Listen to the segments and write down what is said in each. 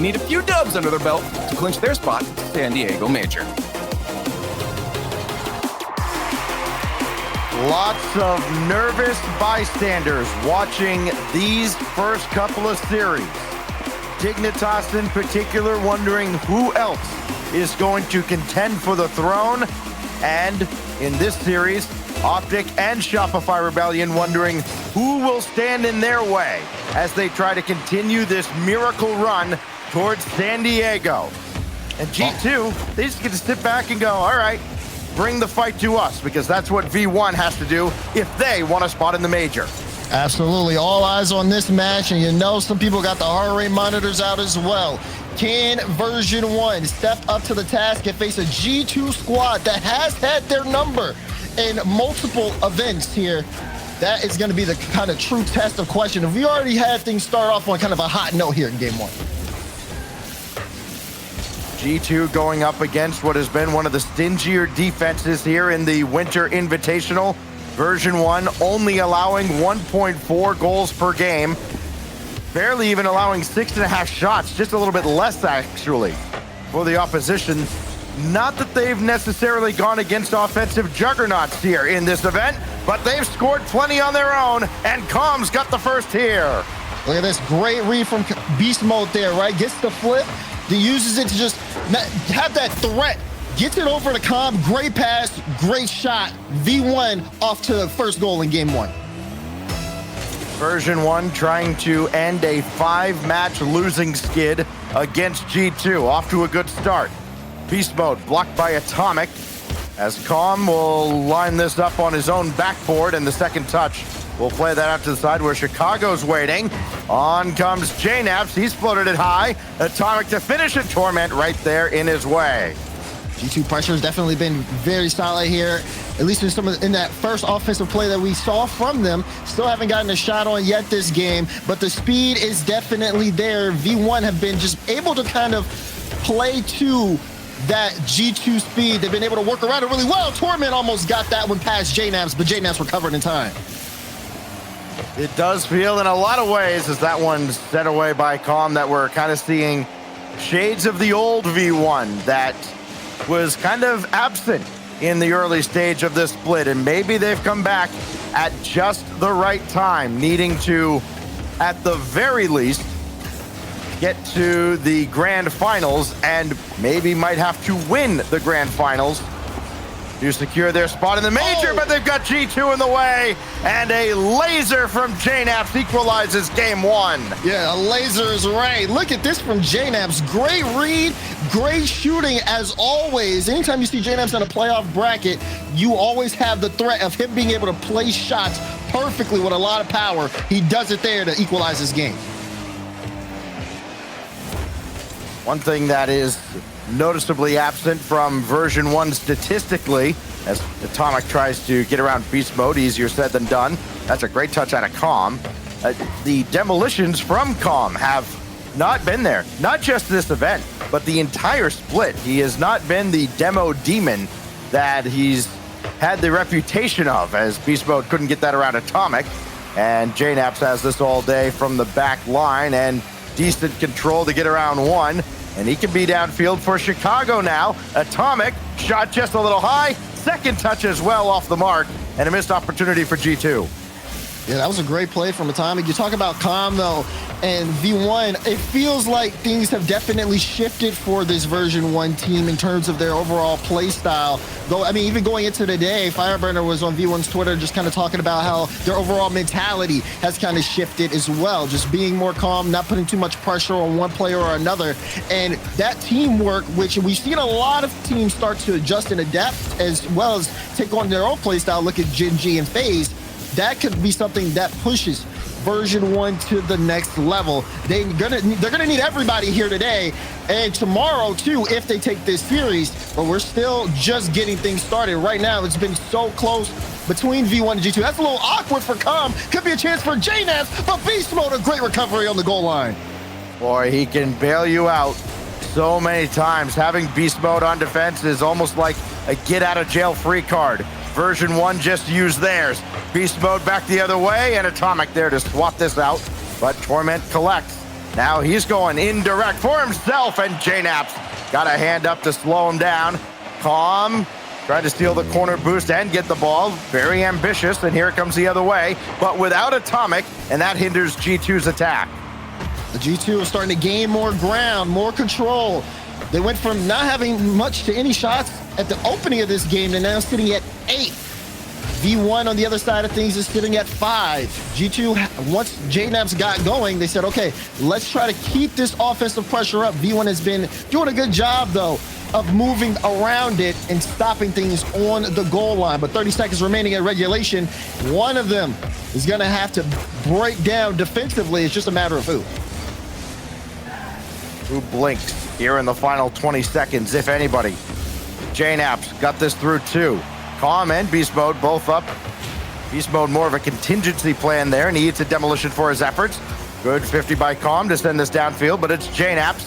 need a few dubs under their belt to clinch their spot at the San Diego Major. Lots of nervous bystanders watching these first couple of series. Dignitas in particular wondering who else is going to contend for the throne. And in this series, Optic and Shopify Rebellion wondering who will stand in their way as they try to continue this miracle run towards San Diego. And G2, they just get to sit back and go, all right, bring the fight to us, because that's what V1 has to do if they want a spot in the major. Absolutely. All eyes on this match, and you know some people got the heart rate monitors out as well. Can Version 1 step up to the task and face a G2 squad that has had their number in multiple events here? That is going to be the kind of true test of question. If we already had things start off on kind of a hot note here in Game 1. G2 going up against what has been one of the stingier defenses here in the Winter Invitational. Version 1 only allowing 1.4 goals per game. Barely even allowing 6.5 shots, just a little bit less actually for the opposition. Not that they've necessarily gone against offensive juggernauts here in this event, but they've scored plenty on their own, and Com's got the first here. Look at this great read from Beast Mode there, right? Gets the flip. He uses it to just have that threat. Gets it over to Com. Great pass, great shot. V1 off to the first goal in Game 1. Version 1 trying to end a 5-match losing skid against G2. Off to a good start. Beast Mode blocked by Atomic, as Com will line this up on his own backboard, and the second touch will play that out to the side where Chicago's waiting. On comes JNaps. He's floated it high. Atomic to finish it. Torment right there in his way. G2 pressure has definitely been very solid here, at least in that first offensive play that we saw from them. Still haven't gotten a shot on yet this game, but the speed is definitely there. V1 have been just able to kind of play to that G2 speed. They've been able to work around it really well. Torment almost got that one past JNaps, but JNaps recovered in time. It does feel in a lot of ways as that one's set away by Com that we're kind of seeing shades of the old V1 that was kind of absent in the early stage of this split, and maybe they've come back at just the right time, needing to, at the very least, get to the grand finals, and maybe might have to win the grand finals to secure their spot in the major. But they've got G2 in the way, and a laser from JNaps equalizes Game 1. Yeah, a laser is right. Look at this from JNaps. Great read, great shooting as always. Anytime you see JNaps in a playoff bracket, you always have the threat of him being able to place shots perfectly with a lot of power. He does it there to equalize his game. One thing that is noticeably absent from Version 1 statistically, as Atomic tries to get around Beast Mode, easier said than done. That's a great touch out of Com. The demolitions from Com have not been there. Not just this event, but the entire split. He has not been the demo demon that he's had the reputation of, as Beast Mode couldn't get that around Atomic. And JNaps has this all day from the back line, and decent control to get around one. And he can be downfield for Chicago now. Atomic, shot just a little high. Second touch as well off the mark. And a missed opportunity for G2. Yeah, that was a great play from Atomic. You talk about Com, though, and V1, it feels like things have definitely shifted for this Version 1 team in terms of their overall play style. I mean, even going into today, Fireburner was on V1's Twitter just kind of talking about how their overall mentality has kind of shifted as well. Just being more calm, not putting too much pressure on one player or another. And that teamwork, which we've seen a lot of teams start to adjust and adapt, as well as take on their own play style. Look at Gen G and FaZe. That could be something that pushes Version 1 to the next level. They're gonna need everybody here today and tomorrow too if they take this series, but we're still just getting things started. Right now, it's been so close between V1 and G2. That's a little awkward for Com. Could be a chance for JNaps, but Beast Mode, a great recovery on the goal line. Boy, he can bail you out so many times. Having Beast Mode on defense is almost like a get-out-of-jail-free card. Version 1 just used theirs. Beast Mode back the other way, and Atomic there to swap this out. But Torment collects. Now he's going indirect for himself, and JNaps got a hand up to slow him down. Calm tried to steal the corner boost and get the ball. Very ambitious, and here it comes the other way, but without Atomic, and that hinders G2's attack. The G2 is starting to gain more ground, more control. They went from not having much to any shots at the opening of this game to now sitting at 8. V1 on the other side of things is sitting at 5. G2, once JNaps got going, they said, okay, let's try to keep this offensive pressure up. V1 has been doing a good job, though, of moving around it and stopping things on the goal line. But 30 seconds remaining in regulation. One of them is going to have to break down defensively. It's just a matter of who. Who blinks here in the final 20 seconds, if anybody? JNaps got this through 2. Calm and Beast Mode both up. Beast Mode more of a contingency plan there, and he eats a demolition for his efforts. Good 50 by Calm to send this downfield, but it's JNaps.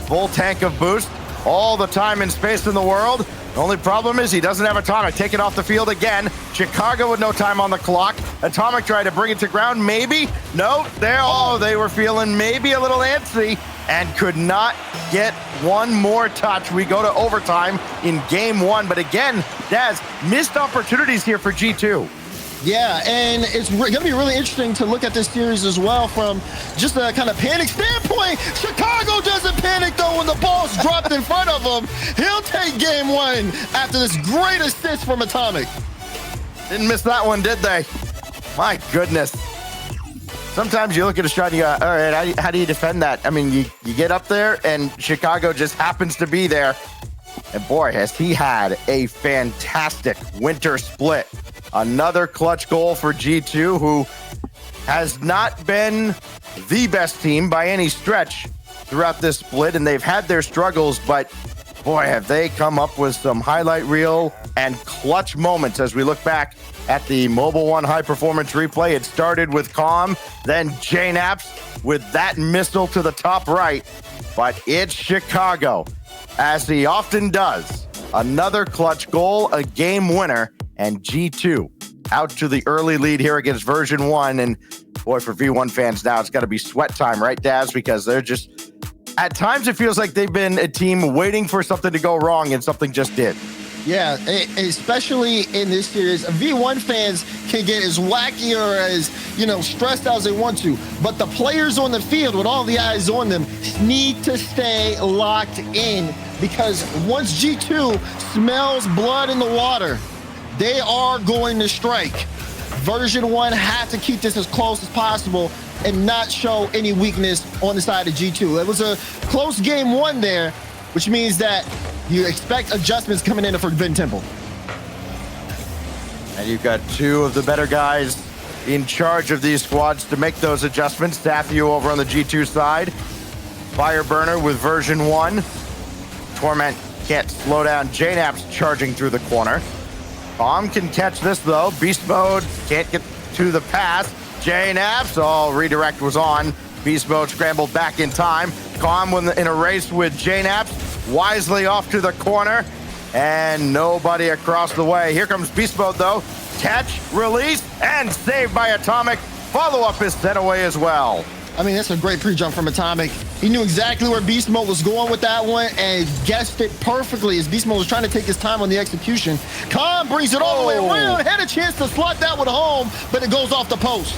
Full tank of boost. All the time and space in the world. The only problem is he doesn't have Atomic. Take it off the field again. Chicago with no time on the clock. Atomic tried to bring it to ground. Maybe. No. They were feeling maybe a little antsy and could not get one more touch. We go to overtime in game 1. But again, Daz, missed opportunities here for G2. Yeah, and it's going to be really interesting to look at this series as well from just a kind of panic standpoint. Chicago doesn't panic, though, when the ball's dropped in front of him. He'll take game 1 after this great assist from Atomic. Didn't miss that one, did they? My goodness. Sometimes you look at a shot and you go, all right, how do you defend that? I mean, you get up there, and Chicago just happens to be there. And boy, has he had a fantastic winter split. Another clutch goal for G2, who has not been the best team by any stretch throughout this split, and they've had their struggles, but boy, have they come up with some highlight reel and clutch moments as we look back at the Mobile One high performance replay. It started with Calm, then JNaps with that missile to the top right, but it's Chicago, as he often does. Another clutch goal, a game winner, and G2 out to the early lead here against Version 1. And boy, for V1 fans now, it's got to be sweat time, right, Daz? Because they're just, at times it feels like they've been a team waiting for something to go wrong, and something just did. Yeah, especially in this series, V1 fans can get as wacky or as, stressed out as they want to. But the players on the field, with all the eyes on them, need to stay locked in, because once G2 smells blood in the water, they are going to strike. Version 1 has to keep this as close as possible and not show any weakness on the side of G2. It was a close game 1 there, which means that you expect adjustments coming in for Ben Temple. And you've got 2 of the better guys in charge of these squads to make those adjustments. Stathu over on the G2 side. Fireburner with Version 1. Torment can't slow down. JNaps charging through the corner. Calm can catch this, though. Beast Mode can't get to the pass. JNaps, redirect was on. Beast Mode scrambled back in time. Calm in a race with JNaps, wisely off to the corner, and nobody across the way. Here comes Beast Mode, though. Catch, release, and saved by Atomic. Follow-up is sent away as well. I mean, that's a great pre-jump from Atomic. He knew exactly where Beast Mode was going with that one and guessed it perfectly as Beast Mode was trying to take his time on the execution. Calm brings it all the way around, had a chance to slot that one home, but it goes off the post.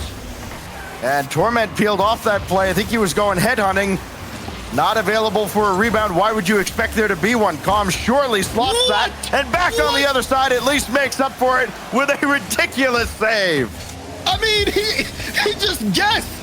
And Torment peeled off that play. I think he was going headhunting. Not available for a rebound. Why would you expect there to be one? Calm surely slots that. And back on the other side, at least makes up for it with a ridiculous save. I mean, he just guessed.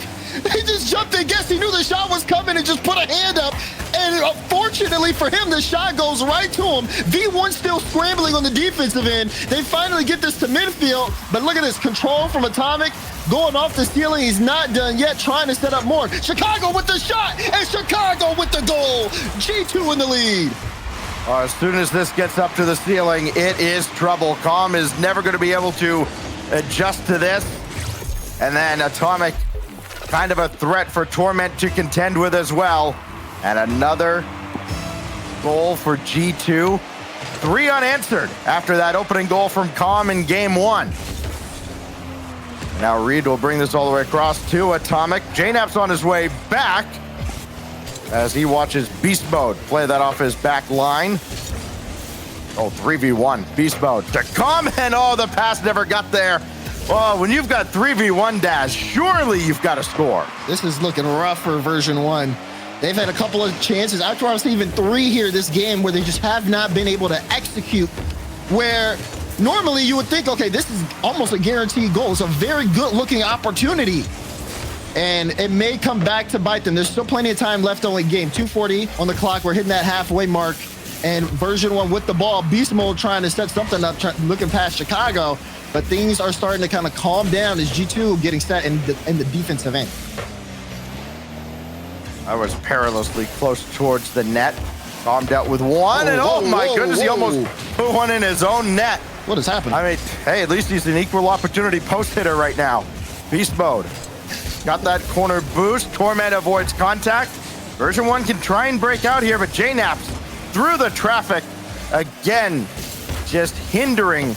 He just jumped and guessed. He knew the shot was coming and just put a hand up. And unfortunately for him, the shot goes right to him. V1 still scrambling on the defensive end. They finally get this to midfield. But look at this control from Atomic. Going off the ceiling. He's not done yet, trying to set up more. Chicago with the shot, and Chicago with the goal. G2 in the lead. As soon as this gets up to the ceiling, it is trouble. Calm is never going to be able to adjust to this. And then Atomic, kind of a threat for Torment to contend with as well. And another goal for G2. 3 unanswered after that opening goal from Calm in game 1. Now Reed will bring this all the way across to Atomic. JNaps on his way back. as he watches Beast Mode play that off his back line. Oh, 3v1, Beast Mode to come, and oh, the pass never got there. Well, when you've got 3v1 dash, surely you've got to score. This is looking rough for version 1. They've had a couple of chances. I've honestly even 3 here this game where they just have not been able to execute, where normally you would think, okay, this is almost a guaranteed goal. It's a very good looking opportunity, and it may come back to bite them. There's still plenty of time left on the game. 2:40 on the clock. We're hitting that halfway mark, and version 1 with the ball. Beast Mode trying to set something up, looking past Chicago, but things are starting to kind of calm down as G2 getting set in the defensive end. I was perilously close towards the net. Calm dealt with one, and oh my goodness, he almost put one in his own net. What is happening? I mean, hey, at least he's an equal opportunity post hitter right now. Beast Mode. Got that corner boost. Torment avoids contact. Version 1 can try and break out here, but JNaps through the traffic again, just hindering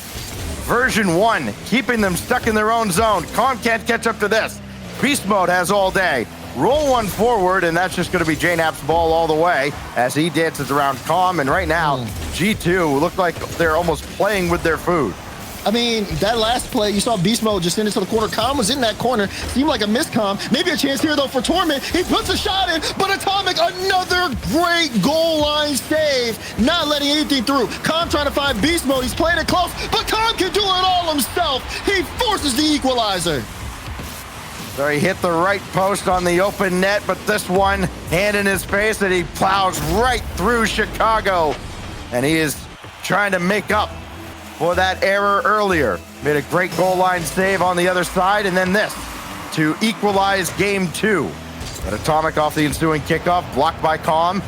Version 1, keeping them stuck in their own zone. Calm can't catch up to this. Beast Mode has all day. Roll one forward, and that's just going to be JNap's ball all the way as he dances around Calm. And right now, G2 look like they're almost playing with their food. I mean, that last play, you saw Beast Mode just send it to the corner. Calm was in that corner. Seemed like a miscom. Maybe a chance here, though, for Torment. He puts a shot in, but Atomic, another great goal line save. Not letting anything through. Calm trying to find Beast Mode. He's playing it close, but Calm can do it all himself. He forces the equalizer. So he hit the right post on the open net, but this one, hand in his face, and he plows right through Chicago. And he is trying to make up for that error earlier. Made a great goal line save on the other side, and then this to equalize game 2. But Atomic off the ensuing kickoff, blocked by Calm.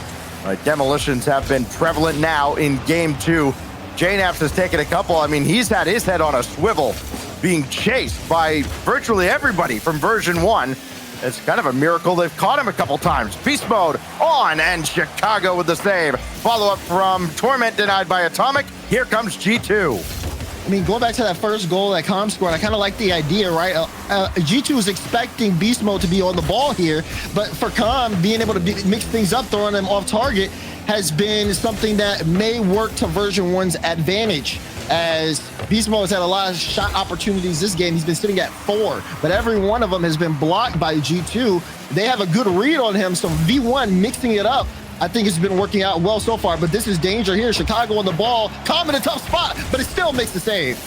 Demolitions have been prevalent now in game 2. JNaps has taken a couple. I mean, he's had his head on a swivel, being chased by virtually everybody from version 1. It's kind of a miracle they've caught him a couple times. Beast Mode on, and Chicago with the save. Follow-up from Torment denied by Atomic. Here comes G2. I mean, going back to that first goal that Calm scored, I kind of like the idea, right? G2 is expecting Beast Mode to be on the ball here, but for Calm, being able to mix things up, throwing them off target, has been something that may work to version 1's advantage, as Beast Mode has had a lot of shot opportunities this game. He's been sitting at 4, but every one of them has been blocked by G2. They have a good read on him, so V1 mixing it up, I think it's been working out well so far, but this is danger here. Chicago on the ball, Calm in a tough spot, but it still makes the save.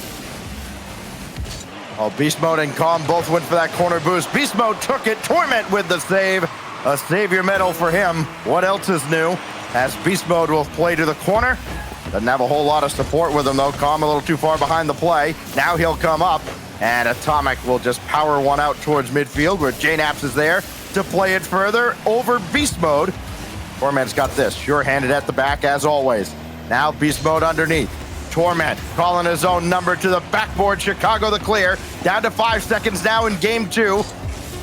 Oh, Beast Mode and Calm both went for that corner boost. Beast Mode took it, Torment with the save. A savior medal for him. What else is new? As Beast Mode will play to the corner. Doesn't have a whole lot of support with him, though. Calm a little too far behind the play. Now he'll come up, and Atomic will just power one out towards midfield, where JNaps is there to play it further over Beast Mode. Torment's got this, sure-handed at the back as always. Now Beast Mode underneath. Torment calling his own number to the backboard. Chicago the clear. Down to 5 seconds now in game 2.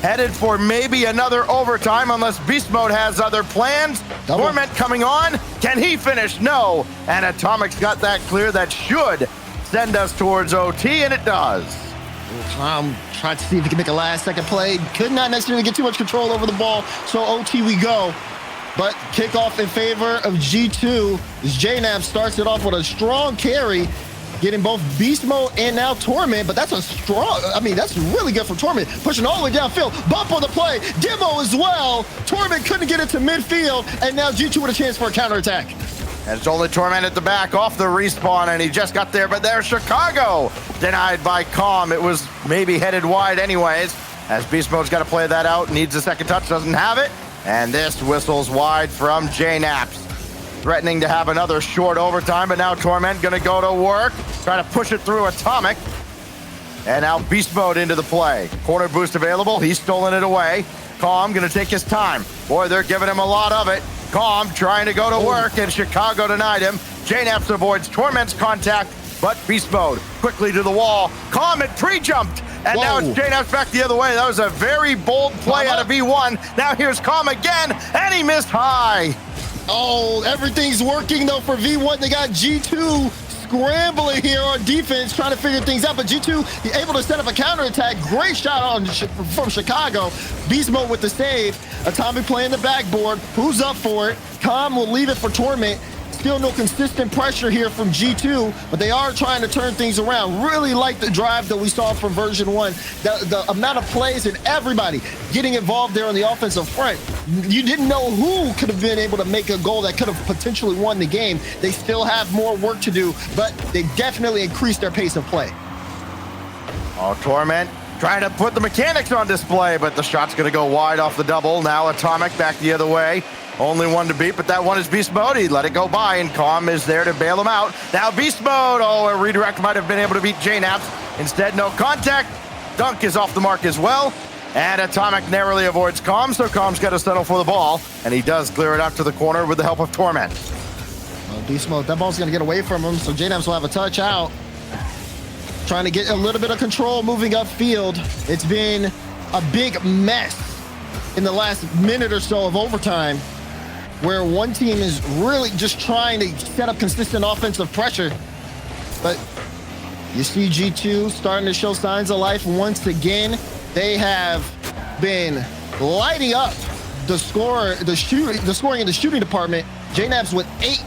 Headed for maybe another overtime unless Beast Mode has other plans. Double. Torment coming on. Can he finish? No. And Atomic's got that clear. That should send us towards OT, and it does. Calm tried to see if he can make a last-second play. Could not necessarily get too much control over the ball, so OT we go. But kickoff in favor of G2. As JNaps starts it off with a strong carry, getting both Beast Mode and now Torment, but that's a strong, I mean, that's really good for Torment. Pushing all the way downfield, bump on the play, demo as well. Torment couldn't get it to midfield, and now G2 with a chance for a counterattack. And it's only Torment at the back off the respawn, and he just got there, but there's Chicago. Denied by Calm. It was maybe headed wide anyways, as Beast Mode's got to play that out, needs a second touch, doesn't have it. And this whistles wide from JNaps. Threatening to have another short overtime, but now Torment gonna go to work. Try to push it through Atomic. And now Beast Mode into the play. Corner boost available, he's stolen it away. Calm gonna take his time. Boy, they're giving him a lot of it. Calm trying to go to work, and Chicago denied him. JNaps avoids Torment's contact, but Beast Mode quickly to the wall. Calm had pre-jumped, and now it's JNaps back the other way. That was a very bold play out of V1. Now here's Calm again, and he missed high. Oh, everything's working though for V1. They got G2 scrambling here on defense, trying to figure things out. But G2 able to set up a counterattack. Great shot from Chicago. Beast Mode with the save. Atomic playing the backboard. Who's up for it? Calm will leave it for Torment. Still no consistent pressure here from G2, but they are trying to turn things around. Really like the drive that we saw from version 1. The amount of plays and everybody getting involved there on the offensive front. You didn't know who could have been able to make a goal that could have potentially won the game. They still have more work to do, but they definitely increased their pace of play. Oh, Torment trying to put the mechanics on display, but the shot's going to go wide off the double. Now Atomic back the other way. Only one to beat, but that one is Beast Mode. He let it go by, and Calm is there to bail him out. Now Beast Mode. Oh, a redirect might have been able to beat JNaps. Instead, no contact. Dunk is off the mark as well. And Atomic narrowly avoids Calm, so Calm's got to settle for the ball. And he does clear it out to the corner with the help of Torment. Well, Beast Mode, that ball's going to get away from him, so JNaps will have a touch out. Trying to get a little bit of control moving upfield. It's been a big mess in the last minute or so of overtime, where one team is really just trying to set up consistent offensive pressure. But you see G2 starting to show signs of life once again. They have been lighting up the scoring in the shooting department. JNaps with 8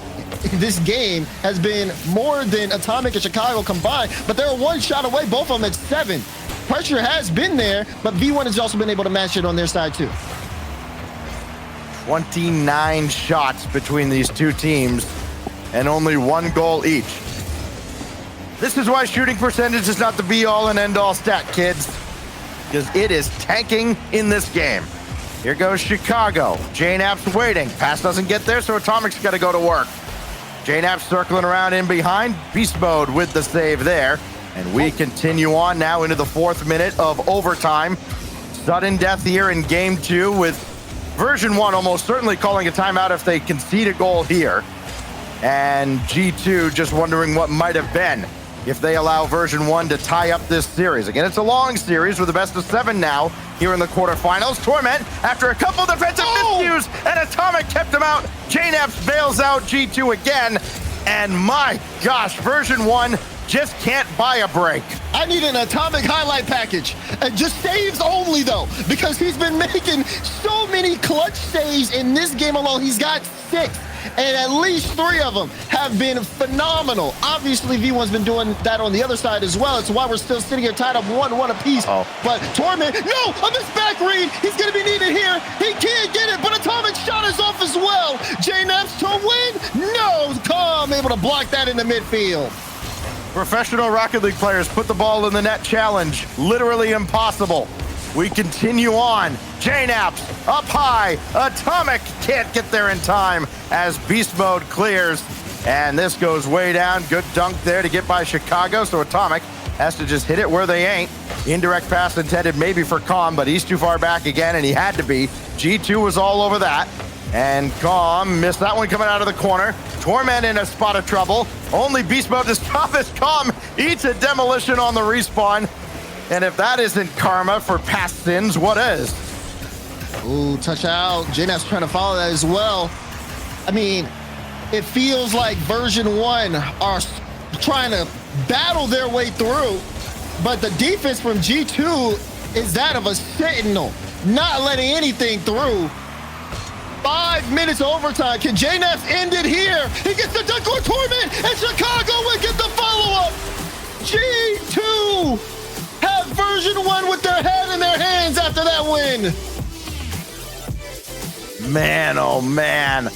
in this game has been more than Atomic and Chicago combined, but they're one shot away, both of them at 7. Pressure has been there, but V1 has also been able to match it on their side too. 29 shots between these two teams and only 1 goal each. This is why shooting percentage is not the be-all and end-all stat, kids, because it is tanking in this game. Here goes Chicago. JNaps waiting. Pass doesn't get there, so Atomic's got to go to work. JNaps circling around in behind. Beast Mode with the save there. And we continue on now into the 4th minute of overtime. Sudden death here in game 2 with version 1 almost certainly calling a timeout if they concede a goal here. And G2 just wondering what might have been if they allow version 1 to tie up this series. Again, it's a long series with the best of 7 now here in the quarterfinals. Torment, after a couple defensive miscues, and Atomic kept him out. JNaps bails out G2 again. And my gosh, version 1 just can't buy a break. I need an Atomic highlight package. Just saves only, though, because he's been making so many clutch saves in this game alone. He's got 6, and at least 3 of them have been phenomenal. Obviously, V1's been doing that on the other side as well. It's why we're still sitting here tied up 1-1 apiece. But Torment, no, a missed back read. He's going to be needed here. He can't get it, but Atomic shot is off as well. JNaps to win? No, Calm able to block that in the midfield. Professional Rocket League players put the ball in the net challenge. Literally impossible. We continue on. JNaps up high. Atomic can't get there in time as Beast Mode clears. And this goes way down. Good dunk there to get by Chicago. So Atomic has to just hit it where they ain't. Indirect pass intended maybe for Calm, but he's too far back again, and he had to be. G2 was all over that. And Calm missed that one coming out of the corner. Torment in a spot of trouble. Only Beast Mode to stop as Calm eats a demolition on the respawn. And if that isn't karma for past sins, what is? Ooh, touch out. JNaps trying to follow that as well. I mean, it feels like version 1 are trying to battle their way through, but the defense from G2 is that of a sentinel, not letting anything through. 5 minutes overtime. Can JNaps end it here? He gets the dunk on Torment, and Chicago will get the follow-up. G2 have version 1 with their head in their hands after that win. Man, oh man.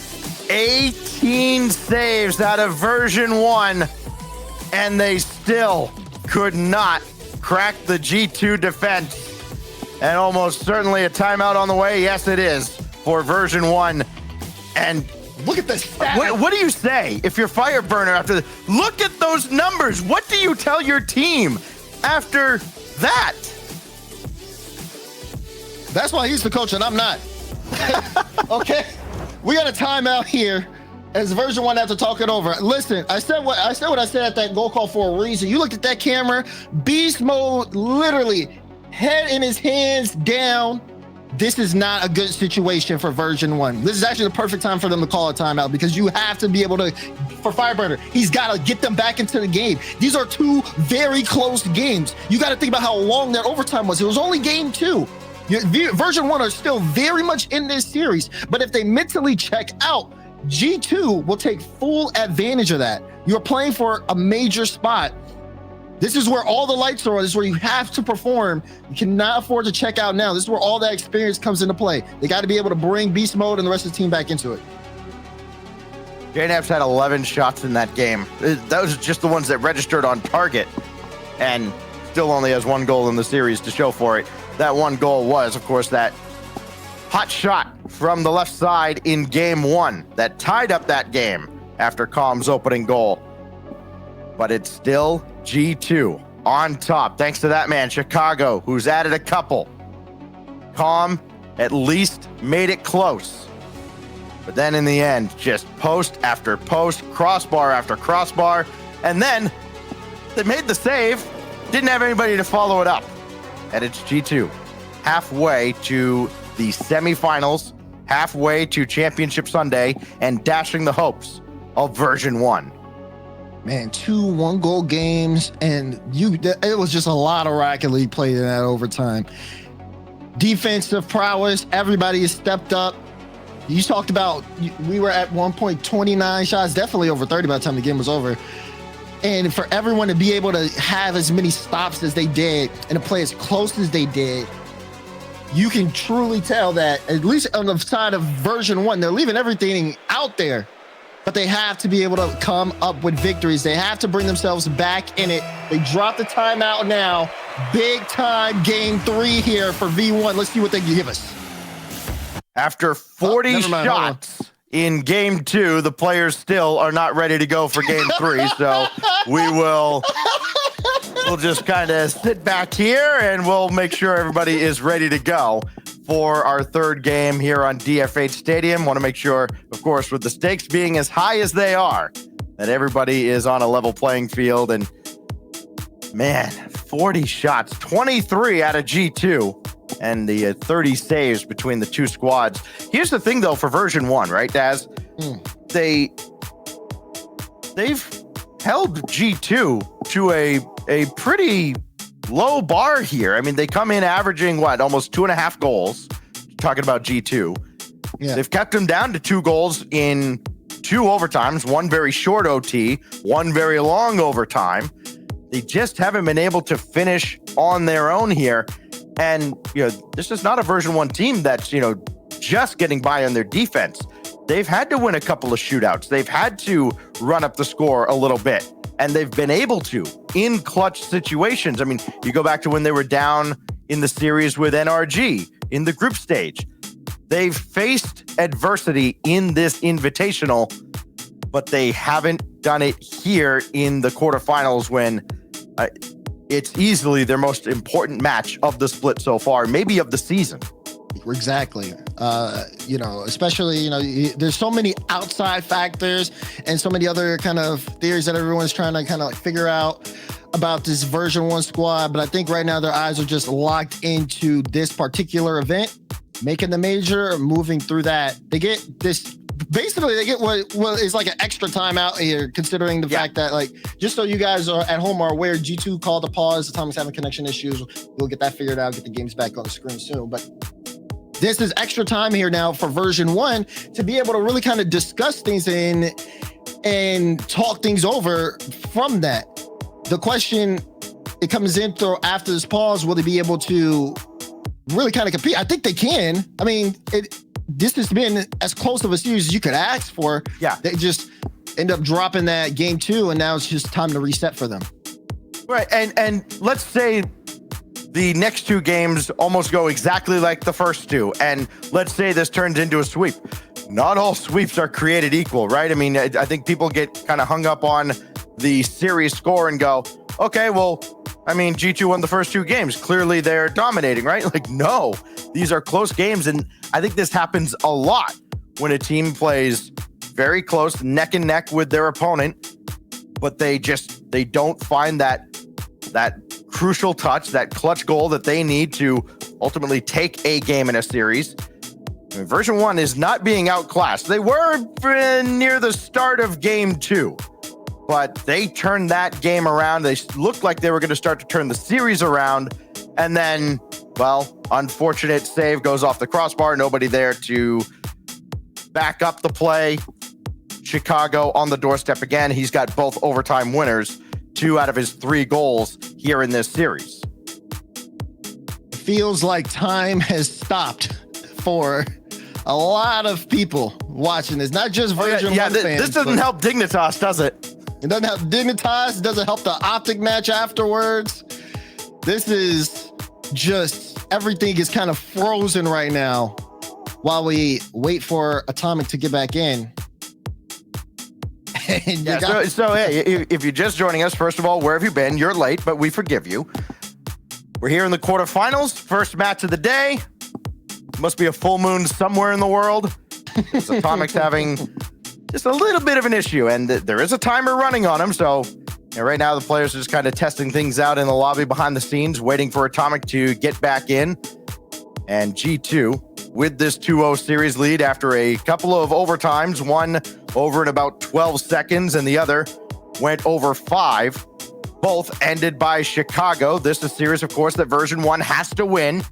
18 saves out of version 1, and they still could not crack the G2 defense. And almost certainly a timeout on the way. Yes, it is for version 1. And look at this stat. What do you say if you're Fireburner after look at those numbers? What do you tell your team after that? That's why he's the coach and I'm not. Okay, we got a timeout here as version 1 have to talk it over. Listen, I said what I said at that goal call for a reason. You looked at that camera, Beast Mode literally head in his hands down, this is not a good situation for version 1. This is actually the perfect time for them to call a timeout, because you have to be able to, for Fireburner, he's got to get them back into the game. These are two very close games. You got to think about how long that overtime was. It was only game 2. Version 1 are still very much in this series, but if they mentally check out, G2 will take full advantage of that. You're playing for a major spot. This is where all the lights are on. This is where you have to perform. You cannot afford to check out now. This is where all that experience comes into play. They got to be able to bring beast mode and the rest of the team back into it. JNF's had 11 shots in that game. Those are just the ones that registered on target, and still only has 1 goal in the series to show for it. That 1 goal was, of course, that hot shot from the left side in game 1 that tied up that game after Calm's opening goal. But it's still G2 on top, thanks to that man, Chicago, who's added a couple. Calm at least made it close. But then in the end, just post after post, crossbar after crossbar, and then they made the save, didn't have anybody to follow it up. And it's G2 halfway to the semifinals, halfway to Championship Sunday, and dashing the hopes of version 1. Man, 2 1-goal games, and it was just a lot of Rocket League played in that overtime. Defensive prowess, everybody has stepped up. You talked about, we were at one point 29 shots, definitely over 30 by the time the game was over. And for everyone to be able to have as many stops as they did and to play as close as they did, you can truly tell that, at least on the side of version 1, they're leaving everything out there. But they have to be able to come up with victories. They have to bring themselves back in it. They drop the timeout now. Big time game 3 here for V1. Let's see what they can give us. After 40 shots in game 2, the players still are not ready to go for game 3. So we'll just kind of sit back here and we'll make sure everybody is ready to go for our 3rd game here on DFH Stadium. Want to make sure, of course, with the stakes being as high as they are, that everybody is on a level playing field. And man, 40 shots, 23 out of G2, and the 30 saves between the 2 squads. Here's the thing, though, for version 1, right, Daz? They've held G2 to a pretty low bar here. I mean, they come in averaging almost 2.5 goals. Talking about G2, They've kept them down to 2 goals in 2 overtimes, 1 very short OT, 1 very long overtime. They just haven't been able to finish on their own here. And this is not a version 1 team that's just getting by on their defense. They've had to win a couple of shootouts. They've had to run up the score a little bit. And they've been able to in clutch situations. I mean, you go back to when they were down in the series with NRG in the group stage. They've faced adversity in this invitational, but they haven't done it here in the quarterfinals when it's easily their most important match of the split so far, maybe of the season. Exactly. Especially, there's so many outside factors and so many other kind of theories that everyone's trying to kind of figure out about this version 1 squad. But I think right now their eyes are just locked into this particular event, making the major, moving through that. They get this, basically they get what is like an extra time out here, considering the fact that, just so you guys are at home are aware, G2 called a pause. Tom's having connection issues. We'll get that figured out, get the games back on the screen soon. But this is extra time here now for version 1 to be able to really kind of discuss things and talk things over from that. The question, it comes in after this pause, will they be able to really kind of compete? I think they can. I mean, this has been as close of a series as you could ask for. Yeah. They just end up dropping that game 2, and now it's just time to reset for them. Right, and let's say the next 2 games almost go exactly like the first 2, and let's say this turns into a sweep. Not all sweeps are created equal, right? I mean, I think people get kind of hung up on the series score and go, okay, well, I mean, G2 won the first 2 games. Clearly they're dominating, right? No, these are close games, and I think this happens a lot when a team plays very close, neck and neck with their opponent, but they don't find that crucial touch, that clutch goal that they need to ultimately take a game in a series. I mean, Version 1 is not being outclassed. They were near the start of game 2, but they turned that game around. They looked like they were going to start to turn the series around, and then, well, unfortunate save goes off the crossbar. Nobody there to back up the play. Chicago on the doorstep again. He's got both overtime winners, 2 out of his 3 goals here in this series. It feels like time has stopped for a lot of people watching this, not just Version 1 fans. This doesn't help Dignitas, does it? It doesn't help Dignitas. It doesn't help the Optic match afterwards. This is just, everything is kind of frozen right now while we wait for Atomic to get back in. So hey, if you're just joining us, first of all, where have you been? You're late, but we forgive you. We're here in the quarterfinals, first match of the day. Must be a full moon somewhere in the world. Atomic's having just a little bit of an issue, and there is a timer running on him. So right now the players are just kind of testing things out in the lobby behind the scenes, waiting for Atomic to get back in. And G2 with this 2-0 series lead after a couple of overtimes, one over in about 12 seconds and the other went over 5. Both ended by Chicago. This is a series, of course, that Version 1 has to win,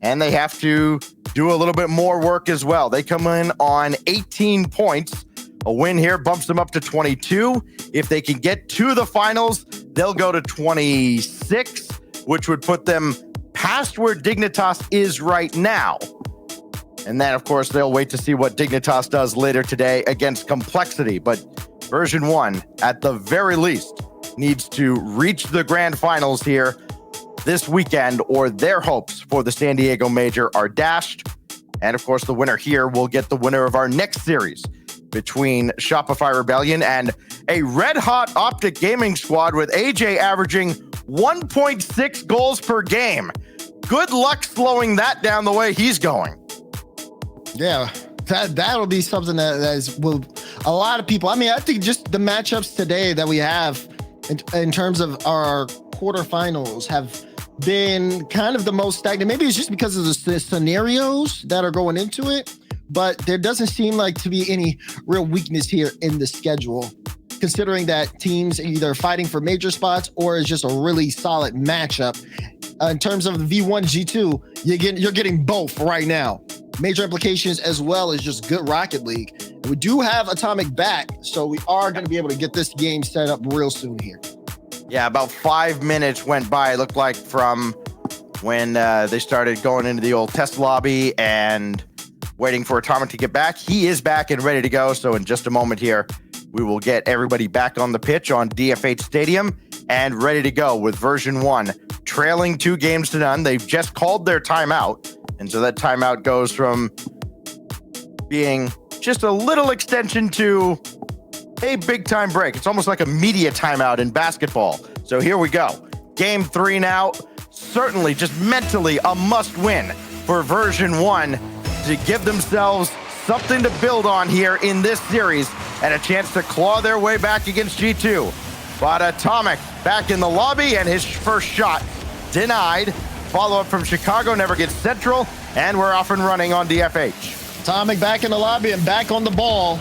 and they have to do a little bit more work as well. They come in on 18 points. A win here bumps them up to 22. If they can get to the finals, they'll go to 26, which would put them past where Dignitas is right now. And then, of course, they'll wait to see what Dignitas does later today against Complexity. But Version 1, at the very least, needs to reach the grand finals here this weekend, or their hopes for the San Diego Major are dashed. And, of course, the winner here will get the winner of our next series between Shopify Rebellion and a red-hot Optic Gaming squad with AJ averaging 1.6 goals per game. Good luck slowing that down the way he's going. Yeah, that'll be something that will a lot of people. I mean, I think just the matchups today that we have in terms of our quarterfinals have been kind of the most stagnant. Maybe it's just because of the scenarios that are going into it, but there doesn't seem like to be any real weakness here in the schedule, considering that teams are either fighting for major spots or it's just a really solid matchup. In terms of the V1 G2, you're getting both right now. Major implications as well as just good Rocket League. And we do have Atomic back, so we are going to be able to get this game set up real soon here. Yeah, about 5 minutes went by, it looked like, from when they started going into the old test lobby and waiting for Atomic to get back. He is back and ready to go, so in just a moment here, we will get everybody back on the pitch on DFH Stadium and ready to go with Version 1 trailing 2-0. They've just called their timeout, and so that timeout goes from being just a little extension to a big-time break. It's almost like a media timeout in basketball. So here we go. Game 3 now. Certainly just mentally a must-win for Version 1 to give themselves something to build on here in this series and a chance to claw their way back against G2. But Atomic back in the lobby, and his first shot denied. Follow-up from Chicago never gets central, and we're off and running on DFH. Atomic back in the lobby and back on the ball.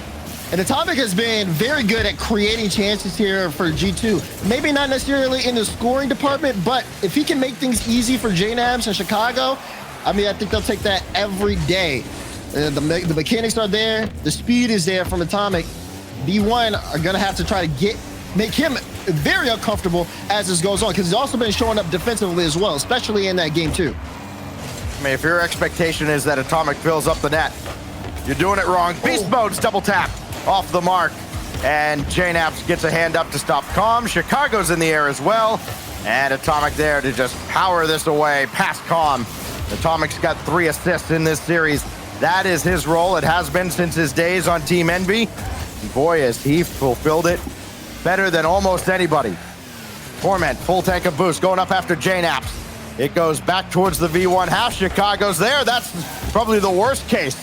And Atomic has been very good at creating chances here for G2. Maybe not necessarily in the scoring department, but if he can make things easy for JNABs and Chicago, I mean, I think they'll take that every day. The mechanics are there. The speed is there from Atomic. B1 are going to have to try to make him very uncomfortable as this goes on, because he's also been showing up defensively as well, especially in that game 2. I mean, if your expectation is that Atomic fills up the net, you're doing it wrong. Beast Mode's double tap off the mark, and JNAPS gets a hand up to stop Calm. Chicago's in the air as well, and Atomic there to just power this away past Calm. Atomic's got 3 assists in this series. That is his role. It has been since his days on Team Envy. And boy, has he fulfilled it better than almost anybody. Torment, full tank of boost, going up after JNAPS. It goes back towards the V1 half. Chicago's there. That's probably the worst case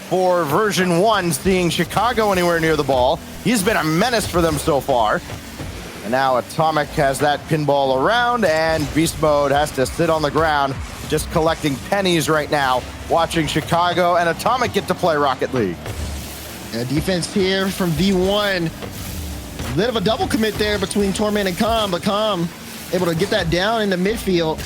for Version 1, seeing Chicago anywhere near the ball. He's been a menace for them so far. And now Atomic has that pinball around, and Beast Mode has to sit on the ground just collecting pennies right now, watching Chicago and Atomic get to play Rocket League. Yeah, defense here from V1. Bit of a double commit there between Torment and Calm, but Calm able to get that down in the midfield.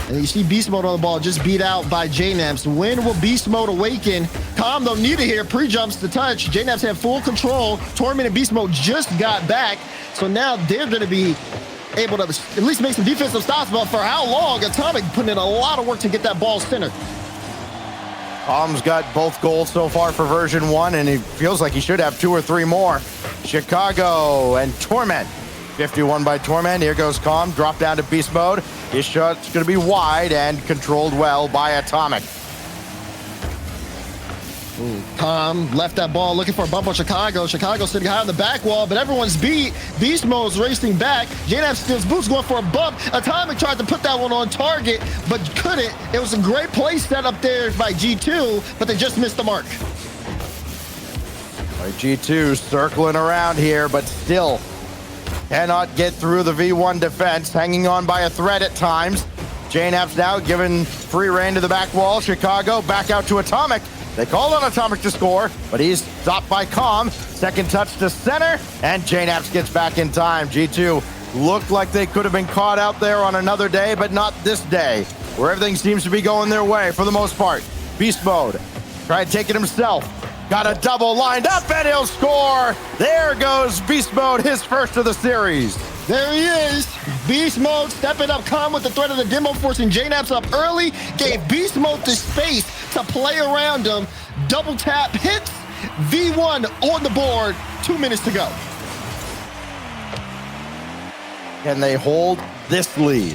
And you see Beast Mode on the ball, just beat out by JNaps. When will Beast Mode awaken? Calm though needed here, pre-jumps to touch. JNaps have full control. Torment and Beast Mode just got back. So now they're gonna be able to at least make some defensive stops, but for how long? Atomic putting in a lot of work to get that ball centered. Calm's got both goals so far for version 1, and he feels like he should have 2 or 3 more. Chicago and Torment. 51 by Torment. Here goes Calm. Drop down to Beast Mode. His shot's going to be wide and controlled well by Atomic. Calm left that ball looking for a bump on Chicago. Chicago sitting high on the back wall, but everyone's beat. Beast Mode's racing back. JNaps steals boots, going for a bump. Atomic tried to put that one on target, but couldn't. It was a great play set up there by G2, but they just missed the mark. G2 circling around here, but still cannot get through the V1 defense, hanging on by a thread at times. JNaps now given free rein to the back wall. Chicago back out to Atomic. They called on Atomic to score, but he's stopped by Calm. Second touch to center, and JNaps gets back in time. G2 looked like they could have been caught out there on another day, but not this day, where everything seems to be going their way for the most part. Beast Mode, tried to take it himself. Got a double lined up, and he'll score. There goes Beast Mode, his first of the series. There he is. Beast Mode stepping up, Calm with the threat of the demo, forcing JNaps up early. Gave Beast Mode the space to play around him. Double tap hits. V1 on the board. 2 minutes to go. Can they hold this lead?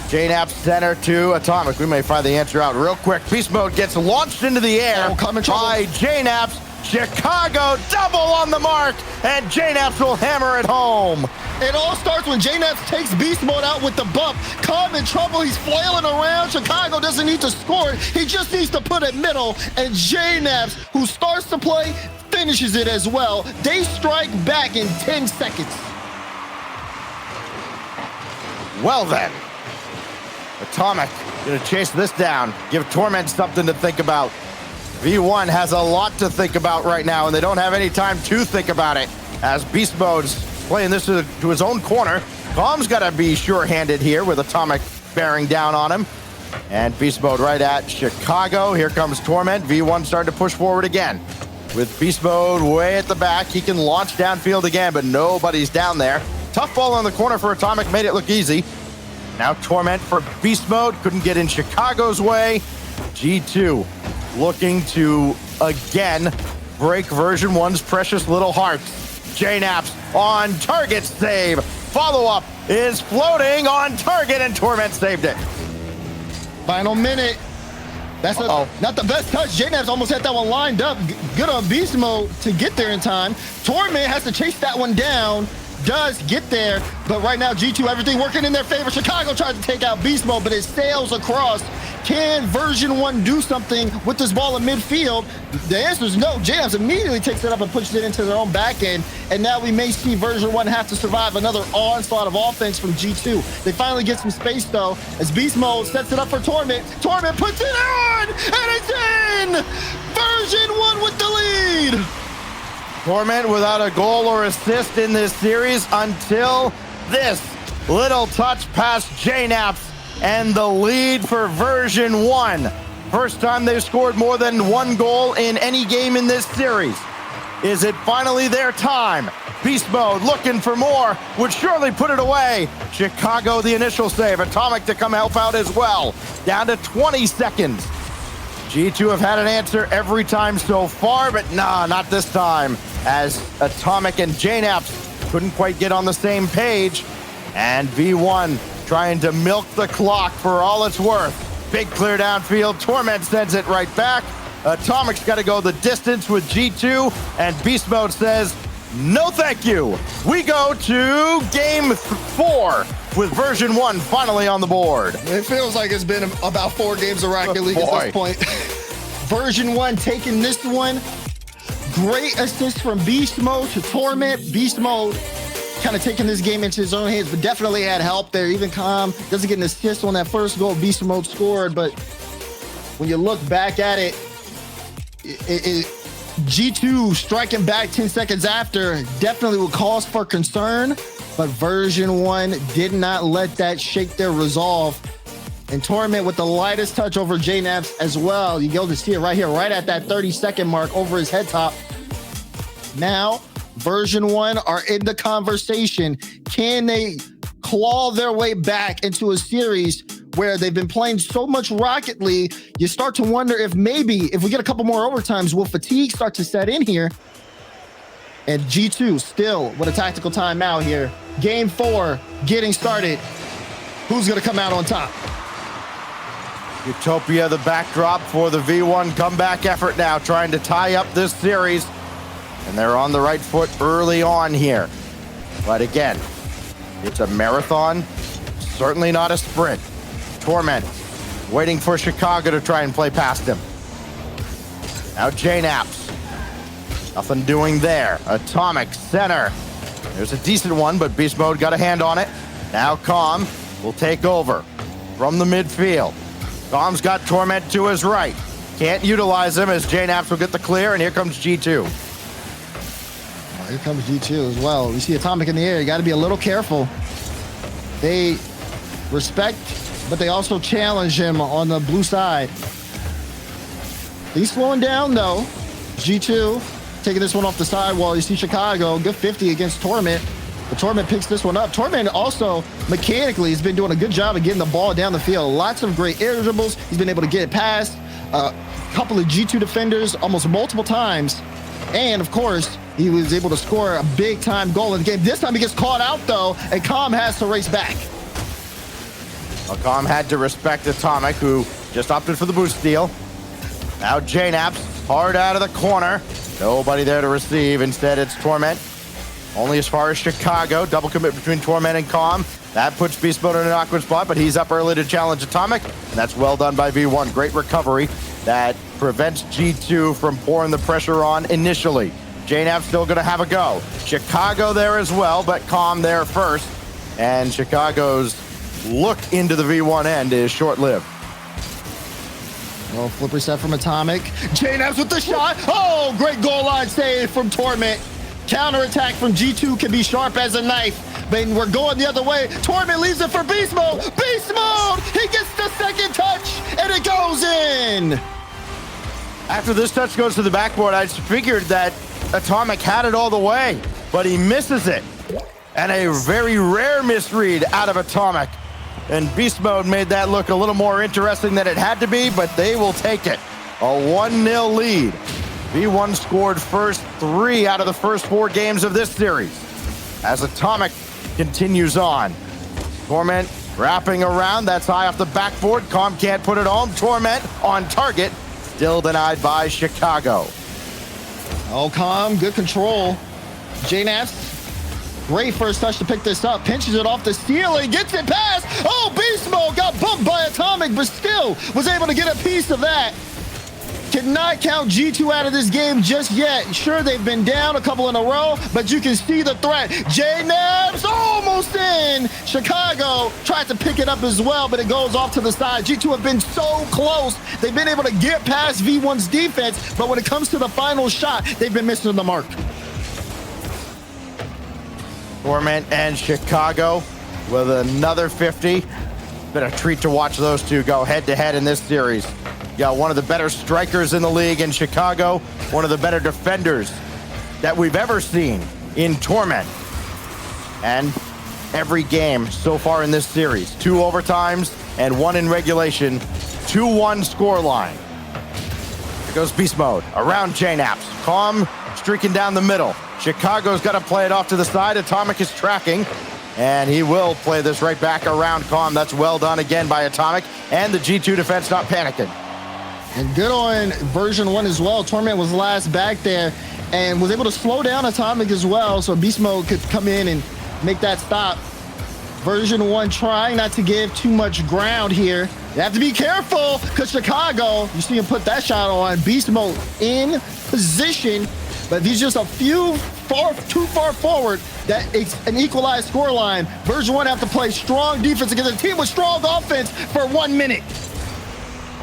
JNaps center to Atomic. We may find the answer out real quick. Beast Mode gets launched into the air by JNaps. Chicago double on the mark, and JNaps will hammer it home. It all starts when JNaps takes Beast Mode out with the bump. Calm in trouble, he's flailing around. Chicago doesn't need to score it, he just needs to put it middle, and JNaps, who starts to play, finishes it as well. They strike back in 10 seconds. Well then, Atomic gonna chase this down, give Torment something to think about. V1 has a lot to think about right now, and they don't have any time to think about it, as Beast Mode's playing this to his own corner. Calm's got to be sure-handed here with Atomic bearing down on him. And Beast Mode right at Chicago. Here comes Torment. V1 starting to push forward again. With Beast Mode way at the back, he can launch downfield again, but nobody's down there. Tough ball on the corner for Atomic, made it look easy. Now Torment for Beast Mode, couldn't get in Chicago's way. G2 looking to, again, break version 1's precious little hearts. JNaps on target save. Follow-up is floating on target, and Torment saved it. Final minute. That's not the best touch. JNaps almost had that one lined up. Good on Beast Mode to get there in time. Torment has to chase that one down. Does get there, but right now G2, everything working in their favor. Chicago tries to take out Beast Mode, but it sails across. Can version 1 do something with this ball in midfield? The answer is no. JNaps immediately takes it up and pushes it into their own back end, and now we may see version 1 have to survive another onslaught of offense from G2. They finally get some space though, as Beast Mode sets it up for Torment. Torment puts it on, and it's in! Version 1 with the lead! Torment without a goal or assist in this series until this little touch past JNaps, and the lead for version 1. First time they've scored more than 1 goal in any game in this series. Is it finally their time? Beast Mode looking for more, would surely put it away. Chicago the initial save, Atomic to come help out as well. Down to 20 seconds. G2 have had an answer every time so far, but nah, not this time, as Atomic and JNaps couldn't quite get on the same page. And V1 trying to milk the clock for all it's worth. Big clear downfield, Torment sends it right back. Atomic's got to go the distance with G2, and Beast Mode says, no thank you. We go to game 4 with version 1 finally on the board. It feels like it's been about 4 games of Rocket League at this point. Version 1 taking this one. Great assist from Beast Mode to Torment. Beast Mode kind of taking this game into his own hands, but definitely had help there. Even Calm doesn't get an assist on that first goal Beast Mode scored, but when you look back at it, G2 striking back 10 seconds after definitely would cause for concern, but Version 1 did not let that shake their resolve. And Torment with the lightest touch over JNaps as well. You go to see it right here, right at that 30-second mark over his head top. Now, Version 1 are in the conversation. Can they claw their way back into a series where they've been playing so much Rocket League? You start to wonder if maybe, if we get a couple more overtimes, will fatigue start to set in here? And G2 still with a tactical timeout here. Game 4 getting started. Who's going to come out on top? Utopia, the backdrop for the V1 comeback effort now, trying to tie up this series. And they're on the right foot early on here. But again, it's a marathon, certainly not a sprint. Torment waiting for Chicago to try and play past him. Now JNaps, nothing doing there. Atomic center. There's a decent one, but Beast Mode got a hand on it. Now Calm will take over from the midfield. Calm's got Torment to his right. Can't utilize him as JNaps will get the clear, and here comes G2. Here comes G2 as well. We see Atomic in the air. You got to be a little careful. They respect, but they also challenge him on the blue side. He's slowing down, though. G2 taking this one off the side while you see Chicago. Good 50 against Torment. But Torment picks this one up. Torment also, mechanically, has been doing a good job of getting the ball down the field. Lots of great air dribbles. He's been able to get it past a couple of G2 defenders almost multiple times. And, of course, he was able to score a big-time goal in the game. This time he gets caught out, though, and Calm has to race back. Well, Calm had to respect Atomic, who just opted for the boost steal. Now JNaps, hard out of the corner. Nobody there to receive. Instead, it's Torment. Only as far as Chicago. Double commit between Torment and Calm. That puts Beast Mode in an awkward spot, but he's up early to challenge Atomic. And that's well done by V1. Great recovery that prevents G2 from pouring the pressure on initially. JNaps still going to have a go. Chicago there as well, but Calm there first. And Chicago's look into the V1 end is short-lived. Oh, flip reset from Atomic. JNaps with the shot. Oh, great goal line save from Torment. Counterattack from G2 can be sharp as a knife. But we're going the other way. Torment leaves it for Beast Mode. Beast Mode! He gets the second touch, and it goes in. After this touch goes to the backboard, I figured that Atomic had it all the way, but he misses it. And a very rare misread out of Atomic. And Beast Mode made that look a little more interesting than it had to be, but they will take it. A 1-0 lead. V1 scored first 3 out of the first 4 games of this series. As Atomic continues on. Torment wrapping around, that's high off the backboard. Calm can't put it home. Torment on target, still denied by Chicago. Oh, Calm, good control. JNaps, great first touch to pick this up. Pinches it off the ceiling, gets it past. Oh, Beast Mode got bumped by Atomic, but still was able to get a piece of that. Cannot count G2 out of this game just yet. Sure, they've been down a couple in a row, but you can see the threat. JNaps almost in. Chicago tried to pick it up as well, but it goes off to the side. G2 have been so close. They've been able to get past V1's defense, but when it comes to the final shot, they've been missing the mark. Torment and Chicago with another 50. Been a treat to watch those two go head-to-head in this series. You got one of the better strikers in the league in Chicago, one of the better defenders that we've ever seen in Torment. And every game so far in this series, 2 overtimes and 1 in regulation, 2-1 scoreline. Here goes Beast Mode around JNaps. Calm streaking down the middle. Chicago's got to play it off to the side. Atomic is tracking, and he will play this right back around Calm. That's well done again by Atomic, and the G2 defense not panicking. And good on Version 1 as well. Torment was last back there and was able to slow down Atomic as well, so Beast Mode could come in and make that stop. Version 1 trying not to give too much ground here. You have to be careful because Chicago, you see him put that shot on. Beast Mode in position. but he's just a few too far forward that it's an equalized scoreline. Version1 have to play strong defense against a team with strong offense for 1 minute.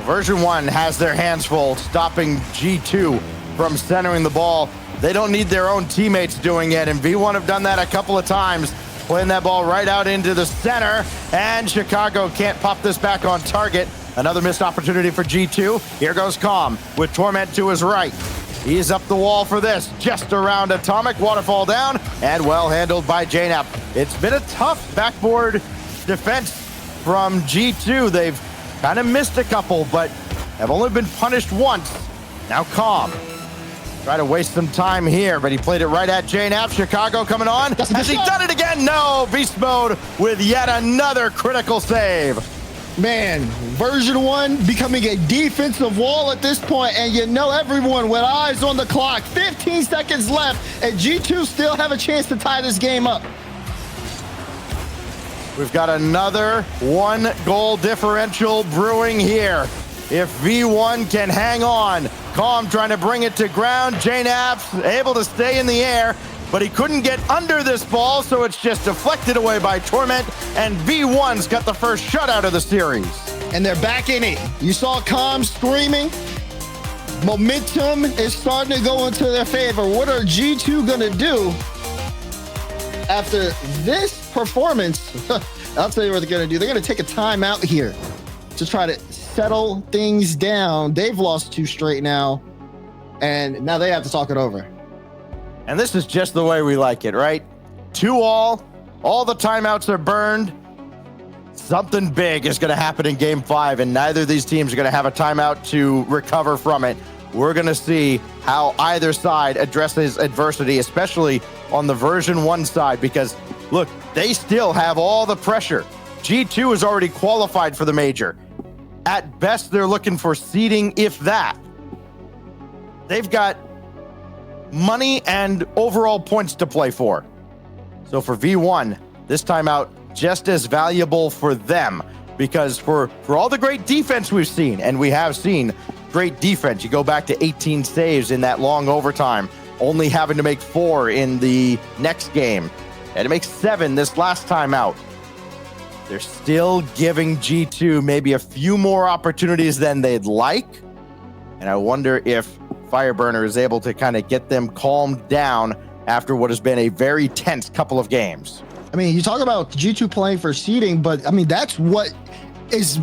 Version1 has their hands full, stopping G2 from centering the ball. They don't need their own teammates doing it, and V1 have done that a couple of times, playing that ball right out into the center, and Chicago can't pop this back on target. Another missed opportunity for G2. Here goes Calm with Torment to his right. He's up the wall for this, just around Atomic, waterfall down, and well handled by JNAP. It's been a tough backboard defense from G2. They've kind of missed a couple, but have only been punished once. Now Calm. Try to waste some time here, but he played it right at JNAP. Chicago coming on. Has he done it again? No, beast mode with yet another critical save. Man, Version1 becoming a defensive wall at this point, and you know everyone with eyes on the clock. 15 seconds left, and G2 still have a chance to tie this game up. We've got another 1-goal differential brewing here. If V1 can hang on, Calm trying to bring it to ground. JNAP's able to stay in the air, but he couldn't get under this ball, so it's just deflected away by Torment, and V1's got the first shutout of the series. And they're back in it. You saw Calm screaming. Momentum is starting to go into their favor. What are G2 gonna do after this performance? I'll tell you what they're gonna do. They're gonna take a timeout here to try to settle things down. They've lost 2 straight now, and now they have to talk it over. And this is just the way we like it, right? 2-all the timeouts are burned. Something big is gonna happen in game 5, and neither of these teams are gonna have a timeout to recover from it. We're gonna see how either side addresses adversity, especially on the Version1 side, because look, they still have all the pressure. G2 is already qualified for the major. At best, they're looking for seeding, if that. They've got money and overall points to play for. So for V1, this timeout just as valuable for them, because for all the great defense we've seen, and we have seen great defense, you go back to 18 saves in that long overtime, only having to make 4 in the next game, and to make 7 this last time out. They're still giving G2 maybe a few more opportunities than they'd like. And I wonder if Fireburner is able to kind of get them calmed down after what has been a very tense couple of games. I mean, you talk about G2 playing for seeding, but I mean, that's what is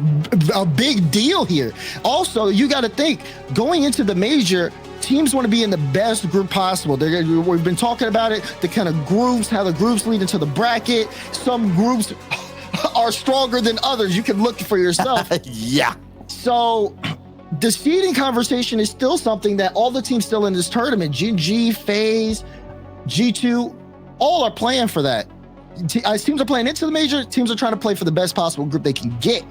a big deal here. Also, you got to think, going into the major, teams want to be in the best group possible. We've been talking about it, the kind of groups, how the groups lead into the bracket. Some groups are stronger than others. You can look for yourself. Yeah. So the seeding conversation is still something that all the teams still in this tournament, GG, FaZe, G2, all are playing for that. Teams are playing into the major. Teams are trying to play for the best possible group they can get.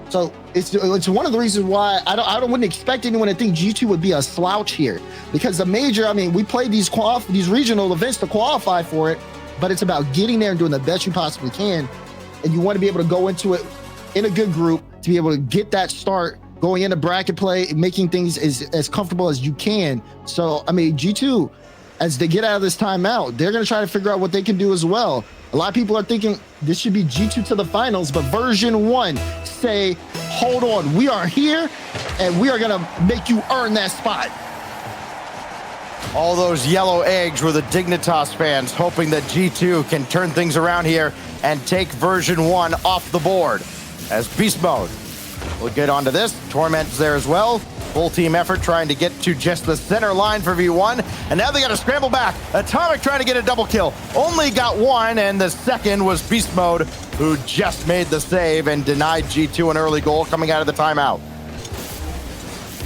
So it's one of the reasons why I wouldn't expect anyone to think G2 would be a slouch here, because the major, I mean, we played these regional events to qualify for it, but it's about getting there and doing the best you possibly can. And you want to be able to go into it in a good group to be able to get that start going into bracket play, making things as comfortable as you can. So, I mean, G2, as they get out of this timeout, they're going to try to figure out what they can do as well. A lot of people are thinking this should be G2 to the finals, but Version1 say, hold on, we are here and we are going to make you earn that spot. All those yellow eggs were the Dignitas fans hoping that G2 can turn things around here and take Version1 off the board. As beast mode, we'll get onto this. Torment's there as well. Full team effort trying to get to just the center line for V1. And now they got to scramble back. Atomic trying to get a double kill. Only got 1, and the second was beast mode, who just made the save and denied G2 an early goal coming out of the timeout.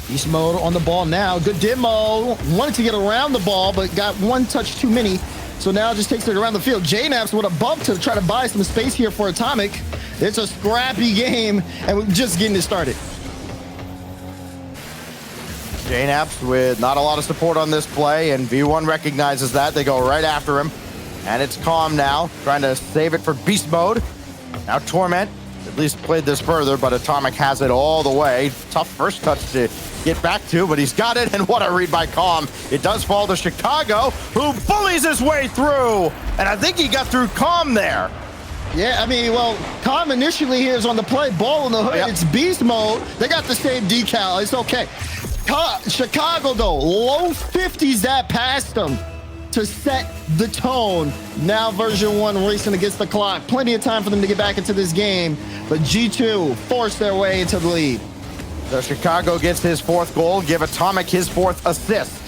Beast mode on the ball now. Good demo. Wanted to get around the ball, but got 1 touch too many. So now just takes it around the field. JNAP's with a bump to try to buy some space here for Atomic. It's a scrappy game, and we're just getting it started. JNAP's with not a lot of support on this play, and V1 recognizes that. They go right after him, and it's Calm now, trying to save it for beast mode. Now Torment at least played this further, but Atomic has it all the way. Tough first touch to get back to, but he's got it, and what a read by Calm. It does fall to Chicago, who bullies his way through, and I think he got through Calm there. Yeah, I mean, well, Calm initially here is on the play, ball in the hood. Yep. It's beast mode. They got the same decal. It's okay. Chicago, though, low 50s that passed them to set the tone. Now Version 1 racing against the clock. Plenty of time for them to get back into this game, but G2 forced their way into the lead. So Chicago gets his 4th goal, give Atomic his 4th assist.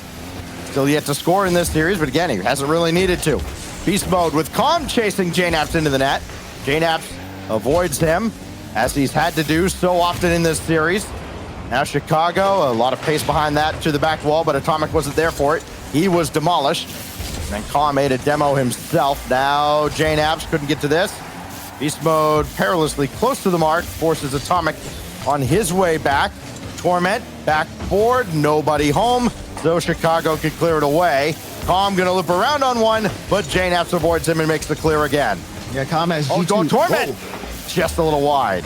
Still yet to score in this series, but again, he hasn't really needed to. Beast mode with Calm chasing JNaps into the net. JNaps avoids him, as he's had to do so often in this series. Now Chicago, a lot of pace behind that to the back wall, but Atomic wasn't there for it. He was demolished. And Calm made a demo himself. Now JNaps couldn't get to this. Beast mode perilously close to the mark, forces Atomic on his way back. Torment, backboard, nobody home, so Chicago can clear it away. Calm gonna loop around on one, but JNaps avoids him and makes the clear again. Yeah, Calm has G2. Oh, Torment! Just a little wide.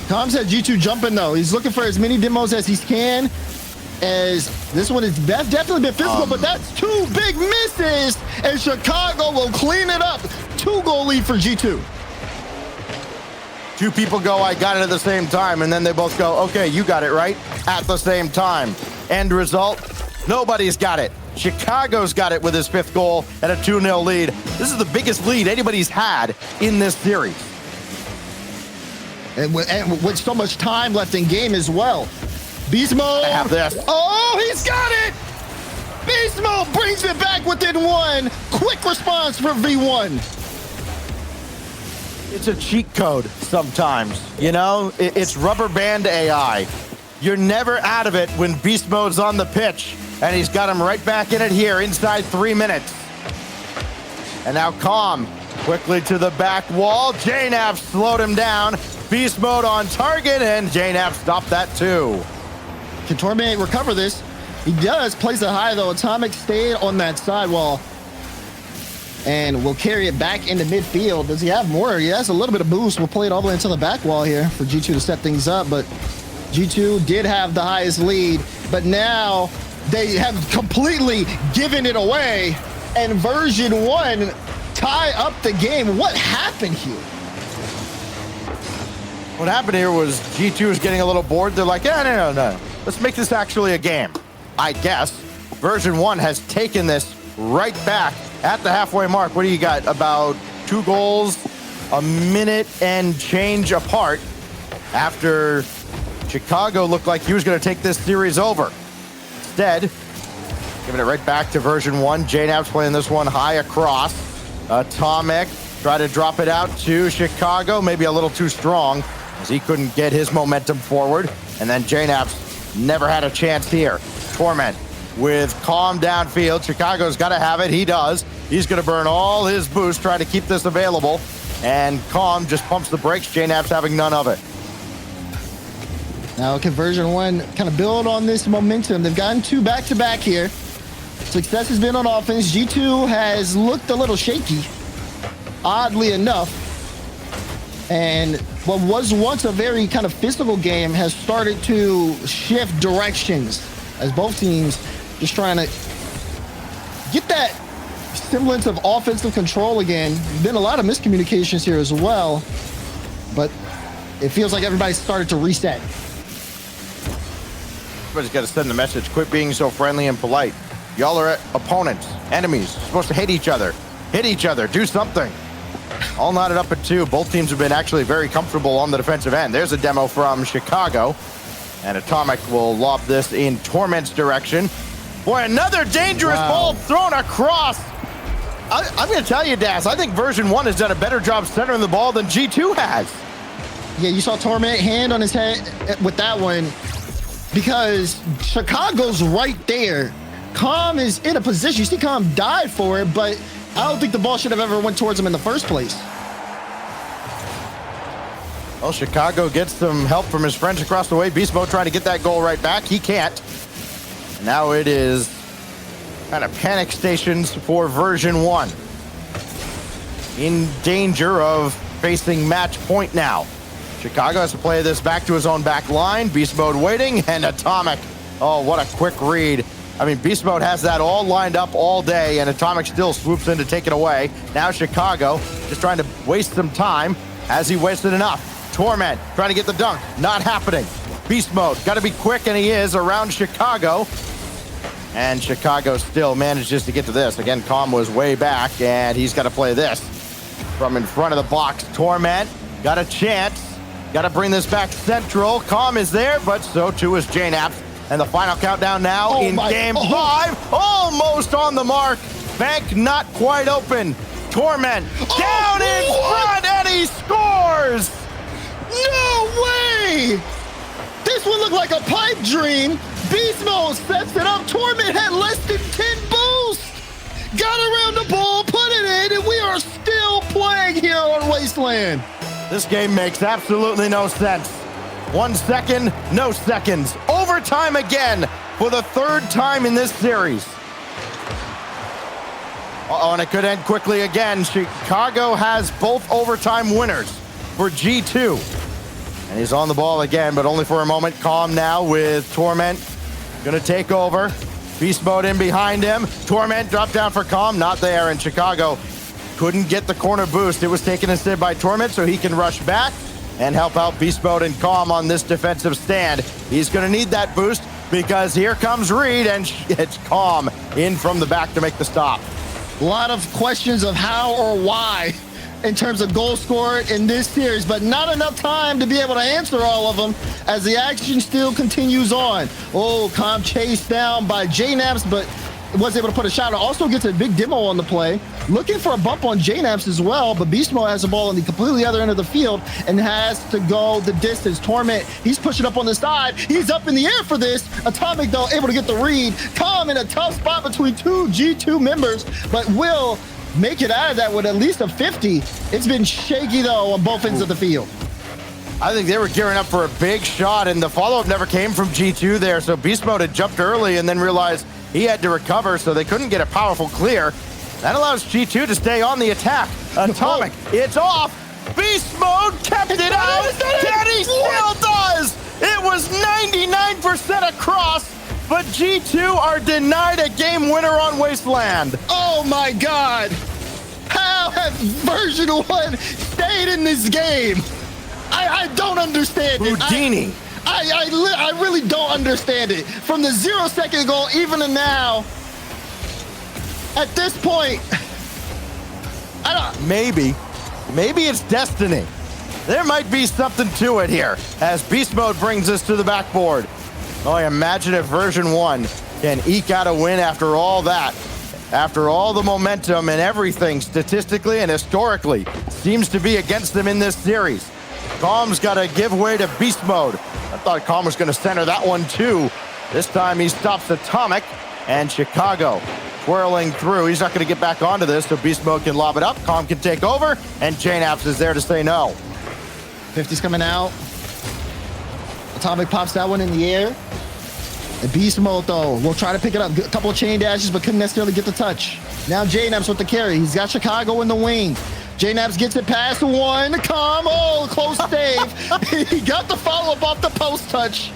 Calm's had G2 jumping, though. He's looking for as many demos as he can. As this one has definitely been physical, but that's 2 big misses, and Chicago will clean it up. 2-goal lead for G2. 2 people go, I got it at the same time, and then they both go, okay, you got it right at the same time. End result, nobody's got it. Chicago's got it with his 5th goal and a 2-0 lead. This is the biggest lead anybody's had in this series. And with so much time left in game as well. Beast mode. I have this. Oh, he's got it! Beast mode brings it back within 1. Quick response for V1. It's a cheat code sometimes, you know? It's rubber band AI. You're never out of it when Beast mode's on the pitch, and he's got him right back in it here inside 3 minutes. And now Calm quickly to the back wall. JNaps slowed him down. Beast mode on target, and JNaps stopped that too. Can Torment recover this? He does. Plays it high, though. Atomic stayed on that sidewall and will carry it back into midfield. Does he have more? He has a little bit of boost. We'll play it all the way into the back wall here for G2 to set things up, but G2 did have the highest lead, but now they have completely given it away, and Version 1 tie up the game. What happened here? What happened here was G2 was getting a little bored. They're like, yeah, no. Let's make this actually a game. I guess Version 1 has taken this right back at the halfway mark. What do you got? About 2 goals, a minute and change apart after Chicago looked like he was going to take this series over. Instead, giving it right back to Version 1. JNaps playing this one high across. Atomic try to drop it out to Chicago, maybe a little too strong, as he couldn't get his momentum forward. And then JNaps never had a chance here. Torment with Calm downfield. Chicago's got to have it. He does. He's going to burn all his boost, try to keep this available. And Calm just pumps the brakes. JNaps having none of it. Now can Version 1 kind of build on this momentum? They've gotten 2 back-to-back here. Success has been on offense. G2 has looked a little shaky, oddly enough. And what was once a very kind of physical game has started to shift directions as both teams just trying to get that semblance of offensive control again. Been a lot of miscommunications here as well, but it feels like everybody's started to reset. Everybody's got to send the message. Quit being so friendly and polite. Y'all are opponents, enemies. You're supposed to hate each other. Hit each other. Do something. All knotted up at 2. Both teams have been actually very comfortable on the defensive end. There's a demo from Chicago. And Atomic will lob this in Torment's direction. Boy, another dangerous ball thrown across. I'm going to tell you, Daz, I think Version 1 has done a better job centering the ball than G2 has. Yeah, you saw Torment hand on his head with that one because Chicago's right there. Calm is in a position. You see Calm died for it, but I don't think the ball should have ever went towards him in the first place. Well, Chicago gets some help from his friends across the way. Beast Mode trying to get that goal right back. He can't. And now it is kind of panic stations for Version 1. In danger of facing match point now. Chicago has to play this back to his own back line. Beast Mode waiting, and Atomic Oh, what a quick read. I mean, Beast Mode has that all lined up all day, and Atomic still swoops in to take it away. Now Chicago just trying to waste some time. Has he wasted enough? Torment trying to get the dunk. Not happening. Beast Mode got to be quick, and he is around Chicago. And Chicago still manages to get to this. Again, Calm was way back, and he's got to play this from in front of the box. Torment got a chance. Got to bring this back central. Calm is there, but so too is JNAPS. And the final countdown now in game 5. Almost on the mark. Bank not quite open. Torment down in front, and he scores! No way! This one looked like a pipe dream. Beast Mode sets it up. Torment had less than 10 boosts. Got around the ball, put it in, and we are still playing here on Wasteland. This game makes absolutely no sense. 1 second, no seconds. Overtime again for the 3rd time in this series. Uh-oh, and it could end quickly again. Chicago has both overtime winners for G2. And he's on the ball again, but only for a moment. Calm now with Torment. Gonna take over. Beast Mode in behind him. Torment dropped down for Calm. Not there, and Chicago couldn't get the corner boost. It was taken instead by Torment, so he can rush back and help out Beast Mode and Calm on this defensive stand. He's gonna need that boost because here comes Reed, and it's Calm in from the back to make the stop. A lot of questions of how or why in terms of goal scored in this series, but not enough time to be able to answer all of them as the action still continues on. Oh, Calm chased down by JNAPS, but was able to put a shot. Also gets a big demo on the play. Looking for a bump on JNAPS as well, but Beast Mode has the ball on the completely other end of the field and has to go the distance. Torment, he's pushing up on the side. He's up in the air for this. Atomic, though, able to get the read. Calm in a tough spot between two G2 members, but will make it out of that with at least a 50. It's been shaky, though, on both ends of the field. I think they were gearing up for a big shot, and the follow-up never came from G2 there, so Beast Mode had jumped early and then realized he had to recover, so they couldn't get a powerful clear. That allows G2 to stay on the attack. Atomic, it's off. Beast Mode kept it out. Daddy still does. It was 99% across, but G2 are denied a game winner on Wasteland. Oh my God. How has Version1 stayed in this game? I don't understand it. Houdini. I really don't understand it. From the 0-second goal, even to now, at this point, I don't. Maybe it's destiny. There might be something to it here as Beast Mode brings us to the backboard. Oh, imagine if Version1 can eke out a win after all that. After all the momentum and everything statistically and historically seems to be against them in this series. Calm's got to give way to Beast Mode. I thought Calm was going to center that one too. This time he stops Atomic, and Chicago twirling through. He's not going to get back onto this, so Beast Mode can lob it up. Calm can take over, and JNAPS is there to say no. 50's coming out. Atomic pops that one in the air. And Beast Mode, though, will try to pick it up. A couple of chain dashes, but couldn't necessarily get the touch. Now JNAPS with the carry. He's got Chicago in the wing. JNAPS gets it past one. Calm. Oh, close save. He got the follow-up off the post touch.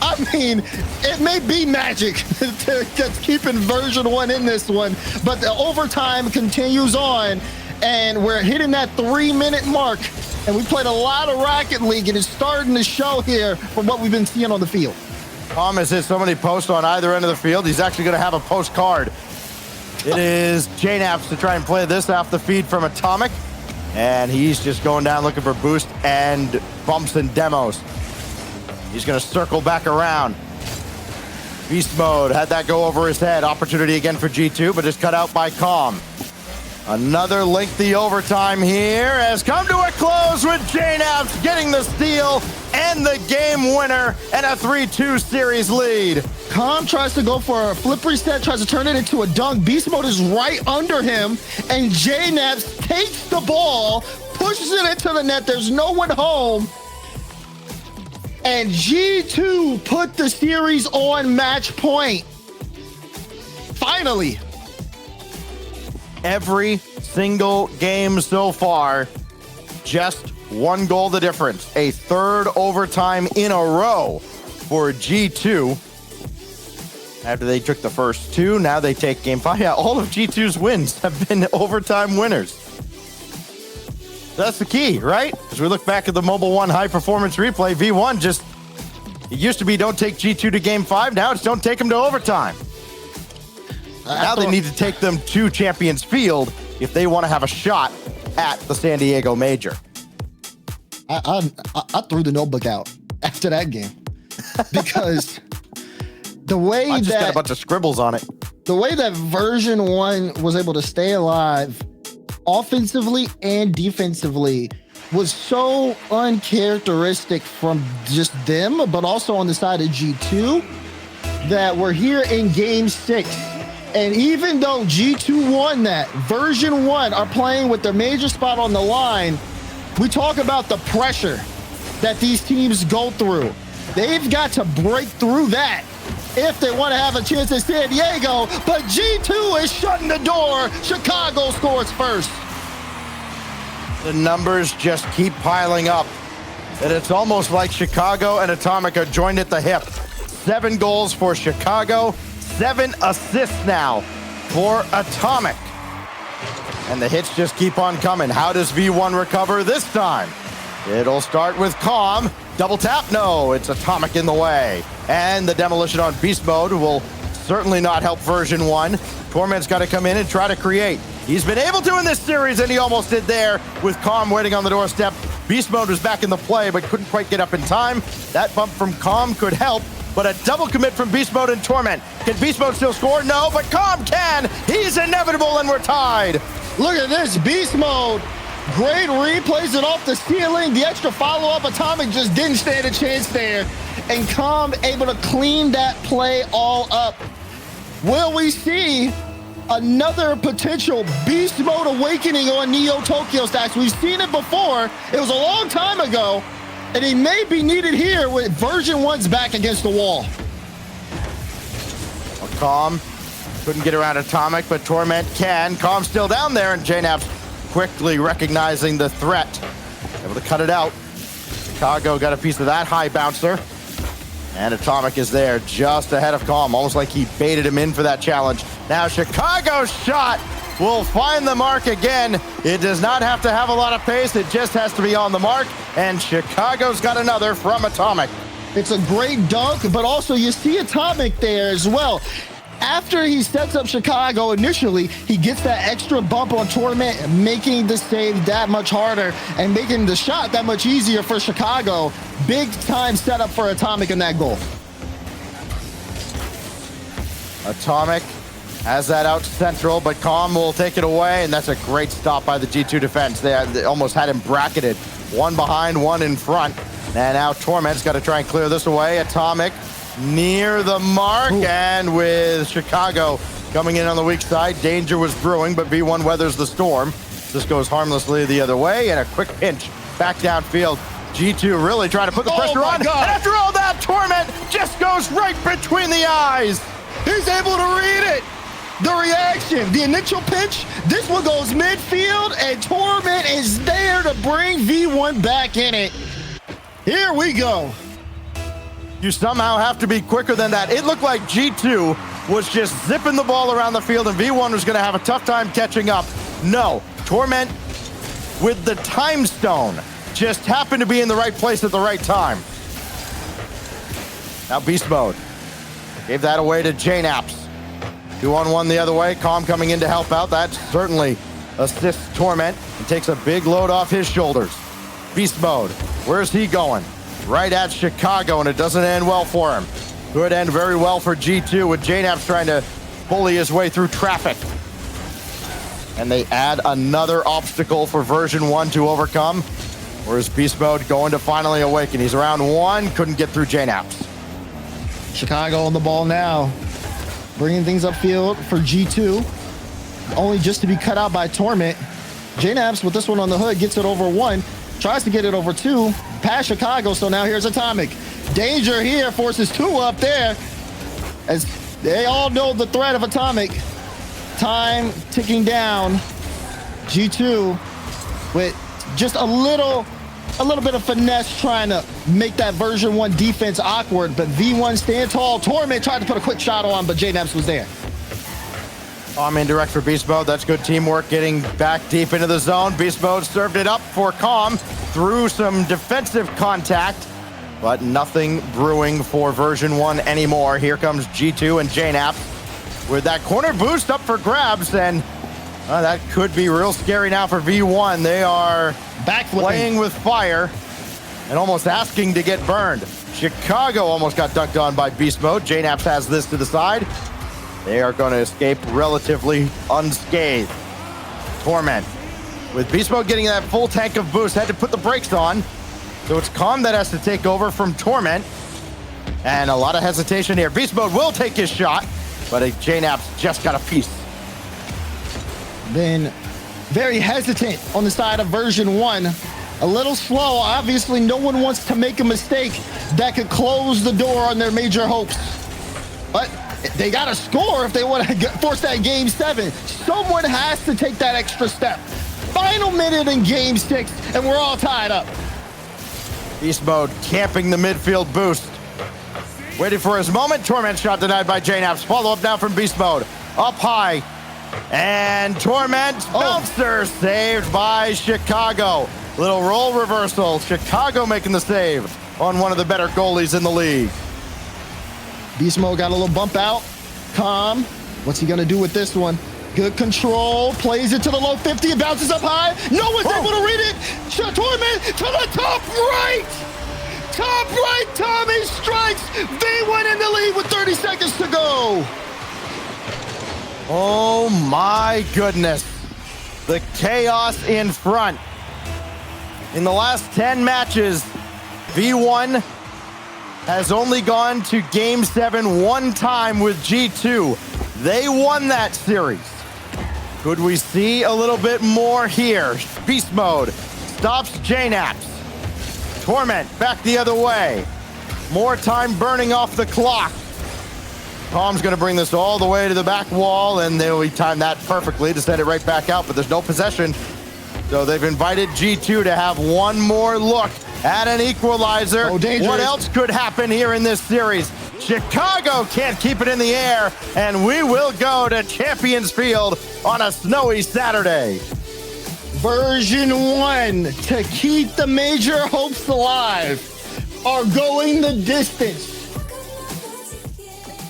I mean, it may be magic that's keeping Version1 in this one, but the overtime continues on, and we're hitting that 3-minute mark, and we played a lot of Rocket League, and it's starting to show here from what we've been seeing on the field. Calm has hit so many posts on either end of the field, he's actually going to have a postcard. It is JNAPS to try and play this off the feed from Atomic, and he's just going down looking for boost and bumps and demos. He's going to circle back around. Beast Mode had that go over his head. Opportunity again for G2, but is cut out by Calm. Another lengthy overtime here has come to a close with JNAPS getting the steal and the game winner and a 3-2 series lead. Calm tries to go for a flip reset, tries to turn it into a dunk. Beast Mode is right under him, and JNAPS takes the ball, pushes it into the net. There's no one home. And G2 put the series on match point. Finally. Every single game so far, just one goal the difference. A third overtime in a row for G2. After they took the first 2, now they take game 5. Yeah, all of G2's wins have been overtime winners. That's the key, right? As we look back at the Mobile 1 high-performance replay, V1 just... It used to be don't take G2 to game 5. Now it's don't take them to overtime. Now they need to take them to Champions Field if they want to have a shot at the San Diego Major. I threw the notebook out after that game because the way I just got a bunch of scribbles on it. The way that version 1 was able to stay alive offensively and defensively was so uncharacteristic from just them, but also on the side of G2, that we're here in game 6. And even though G2 won that, version 1 are playing with their major spot on the line, we talk about the pressure that these teams go through. They've got to break through that if they want to have a chance at San Diego, but G2 is shutting the door. Chicago scores first. The numbers just keep piling up. And it's almost like Chicago and Atomic are joined at the hip. 7 goals for Chicago, 7 assists now for Atomic. And the hits just keep on coming. How does V1 recover this time? It'll start with Calm. Double tap? No, it's Atomic in the way. And the demolition on beast mode will certainly not help version 1. Torment's got to come in and try to create. He's been able to in this series, and he almost did there with Calm waiting on the doorstep. Beast mode was back in the play, but couldn't quite get up in time. That bump from Calm could help, but a double commit from beast mode and Torment. Can beast mode still score? No, but Calm can. He's inevitable, and we're tied. Look at this, beast mode. Great replays it off the ceiling. The extra follow-up, Atomic just didn't stand a chance there. And Calm able to clean that play all up. Will we see another potential beast mode awakening on Neo Tokyo Stacks? We've seen it before. It was a long time ago. And he may be needed here with version 1's back against the wall. Well, Calm couldn't get around Atomic, but Torment can. Calm still down there, and JNAP's quickly recognizing the threat. Able to cut it out. Chicago got a piece of that high bouncer. And Atomic is there just ahead of Calm, almost like he baited him in for that challenge. Now Chicago's shot will find the mark again. It does not have to have a lot of pace. It just has to be on the mark. And Chicago's got another from Atomic. It's a great dunk, but also you see Atomic there as well. After he sets up Chicago initially, he gets that extra bump on Torment, making the save that much harder and making the shot that much easier for Chicago. Big time setup for Atomic in that goal. Atomic has that out central, but Calm will take it away, and that's a great stop by the G2 defense. They almost had him bracketed. 1 behind, 1 in front. And now Torment's got to try and clear this away. Atomic near the mark. Ooh. And with Chicago coming in on the weak side, danger was brewing, but V1 weathers the storm. This goes harmlessly the other way, and a quick pinch back downfield. G2 really trying to put the pressure on. God. And after all that, Torment just goes right between the eyes. He's able to read it. The reaction, the initial pitch, this one goes midfield, and Torment is there to bring V1 back in it. Here we go. You somehow have to be quicker than that. It looked like G2 was just zipping the ball around the field, and V1 was going to have a tough time catching up. No, Torment with the time stone just happened to be in the right place at the right time. Now beast mode. Gave that away to JNAPs. 2-on-1 the other way. Calm coming in to help out. That certainly assists Torment and takes a big load off his shoulders. Beast mode. Where's he going? Right at Chicago, and it doesn't end well for him. Could end very well for G2 with JNAPs trying to bully his way through traffic. And they add another obstacle for version 1 to overcome. Where's beast mode going to finally awaken? He's around 1, couldn't get through JNAPs. Chicago on the ball now, bringing things upfield for G2, only just to be cut out by Torment. JNAPs with this one on the hood gets it over 1, tries to get it over 2, past Chicago, so now here's Atomic. Danger here, forces 2 up there, as they all know the threat of Atomic. Time ticking down. G2 with just a little A little bit of finesse trying to make that version 1 defense awkward, but V1 stand tall. Torment tried to put a quick shot on, but JNaps was there. Indirect for Beast Mode. That's good teamwork, getting back deep into the zone. Beast Mode served it up for Calm through some defensive contact, but nothing brewing for version 1 anymore. Here comes G2 and JNaps with that corner boost up for grabs, and that could be real scary now for V1. They are playing with fire and almost asking to get burned. Chicago almost got dunked on by Beast Mode. JNaps has this to the side. They are going to escape relatively unscathed. Torment, with Beast Mode getting that full tank of boost, had to put the brakes on. So it's Calm that has to take over from Torment. And a lot of hesitation here. Beast Mode will take his shot, but JNaps just got a piece. Then very hesitant on the side of version 1. A little slow. Obviously, no one wants to make a mistake that could close the door on their major hopes. But they got to score if they want to force that game 7. Someone has to take that extra step. Final minute in game 6, and we're all tied up. Beast Mode camping the midfield boost. Waiting for his moment. Torment shot denied by JNaps. Follow up now from Beast Mode. Up high. And Torment bouncer saved by Chicago. Little role reversal. Chicago making the save on one of the better goalies in the league. Beast Mode got a little bump out. Calm. What's he going to do with this one? Good control. Plays it to the low 50. It bounces up high. No one's able to read it. Torment to the top right. Top right. Tommy strikes. V1 in the lead with 30 seconds to go. Oh my goodness. The chaos in front. In the last 10 matches, V1 has only gone to game 7 one time with G2. They won that series. Could we see a little bit more here? Beast Mode stops JNaps. Torment back the other way. More time burning off the clock. Calm's gonna bring this all the way to the back wall, and they'll time that perfectly to send it right back out, but there's no possession. So they've invited G2 to have one more look at an equalizer. What else could happen here in this series? Chicago can't keep it in the air, and we will go to Champions Field on a snowy Saturday. Version 1, to keep the major hopes alive, are going the distance.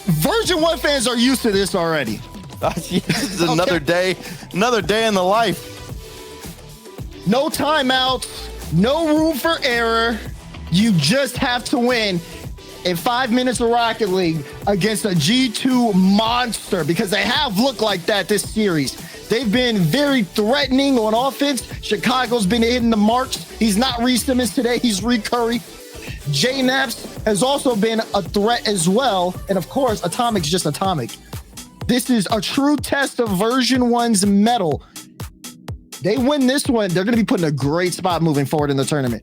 Version 1 fans are used to this already. This is another day in the life. No timeouts, no room for error. You just have to win in 5 minutes of Rocket League against a G2 monster, because they have looked like that this series. They've been very threatening on offense. Chicago's been hitting the marks. He's not Reece Simmons today, he's Reece Curry. JNaps has also been a threat as well. And of course, Atomic's just Atomic. This is a true test of version 1's mettle. They win this one, they're going to be put in a great spot moving forward in the tournament.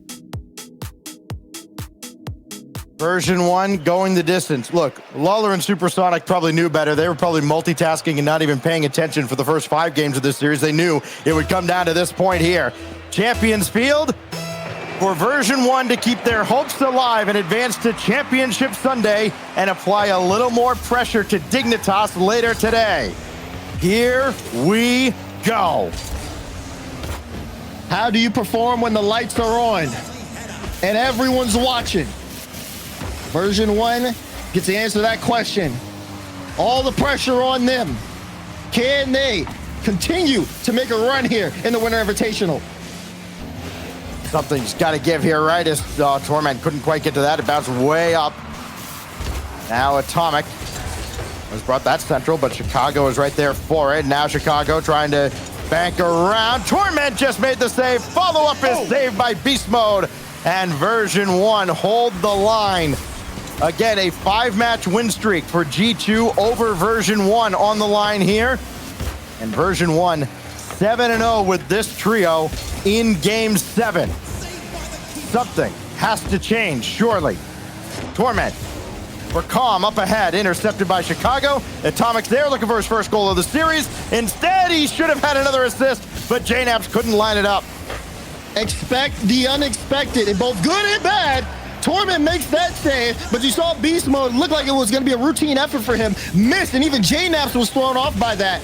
Version 1 going the distance. Look, Lawler and Supersonic probably knew better. They were probably multitasking and not even paying attention for the first 5 games of this series. They knew it would come down to this point here. Champions Field for version 1 to keep their hopes alive and advance to Championship Sunday and apply a little more pressure to Dignitas later today. Here we go. How do you perform when the lights are on and everyone's watching? Version 1 gets to answer that question. All the pressure on them. Can they continue to make a run here in the Winter Invitational? Something's got to give here, right? As Torment couldn't quite get to that. It bounced way up. Now Atomic has brought that central, but Chicago is right there for it. Now Chicago trying to bank around. Torment just made the save. Follow-up is saved by Beast Mode. And version 1 hold the line. Again, a 5-match win streak for G2 over version 1 on the line here. And version 1 7-0 with this trio in game 7. Something has to change, surely. Torment for Calm up ahead, intercepted by Chicago. Atomic's there looking for his first goal of the series. Instead, he should have had another assist, but JNaps couldn't line it up. Expect the unexpected, in both good and bad. Torment makes that save, but you saw Beast Mode look like it was going to be a routine effort for him. Missed, and even JNaps was thrown off by that.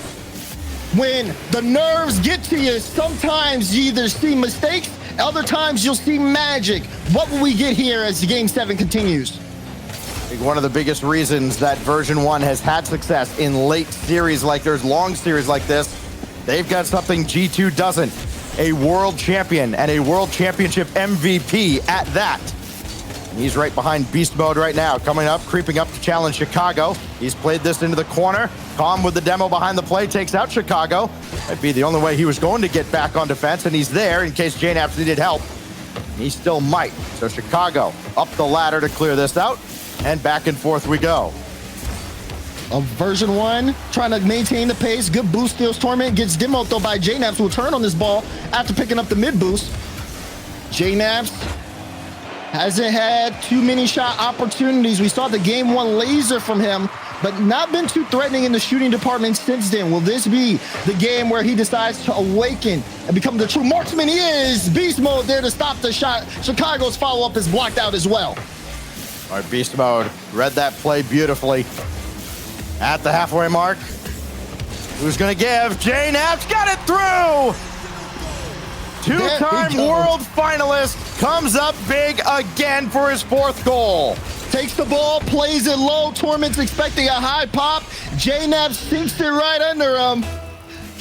When the nerves get to you, sometimes you either see mistakes, other times you'll see magic. What will we get here as Game 7 continues? I think one of the biggest reasons that Version 1 has had success in late series like there's long series like this, they've got something G2 doesn't. A world champion and a world championship MVP at that. And he's right behind Beast Mode right now, coming up, creeping up to challenge Chicago. He's played this into the corner. Calm with the demo behind the play, takes out Chicago. That'd be the only way he was going to get back on defense, and he's there in case JNaps needed help. He still might. So Chicago up the ladder to clear this out, and back and forth we go. Version 1 trying to maintain the pace. Good boost steals Torment. Gets demoed though by JNaps, who will turn on this ball after picking up the mid boost. JNaps hasn't had too many shot opportunities. We saw the Game 1 laser from him, but not been too threatening in the shooting department since then. Will this be the game where he decides to awaken and become the true marksman he is? Beast Mode there to stop the shot. Chicago's follow-up is blocked out as well. All right, Beast Mode read that play beautifully. At the halfway mark, who's gonna give? JNaps got it through! Two-time world finalist comes up big again for his 4th goal. Takes the ball, plays it low. Torment's expecting a high pop. JNaps sinks it right under him.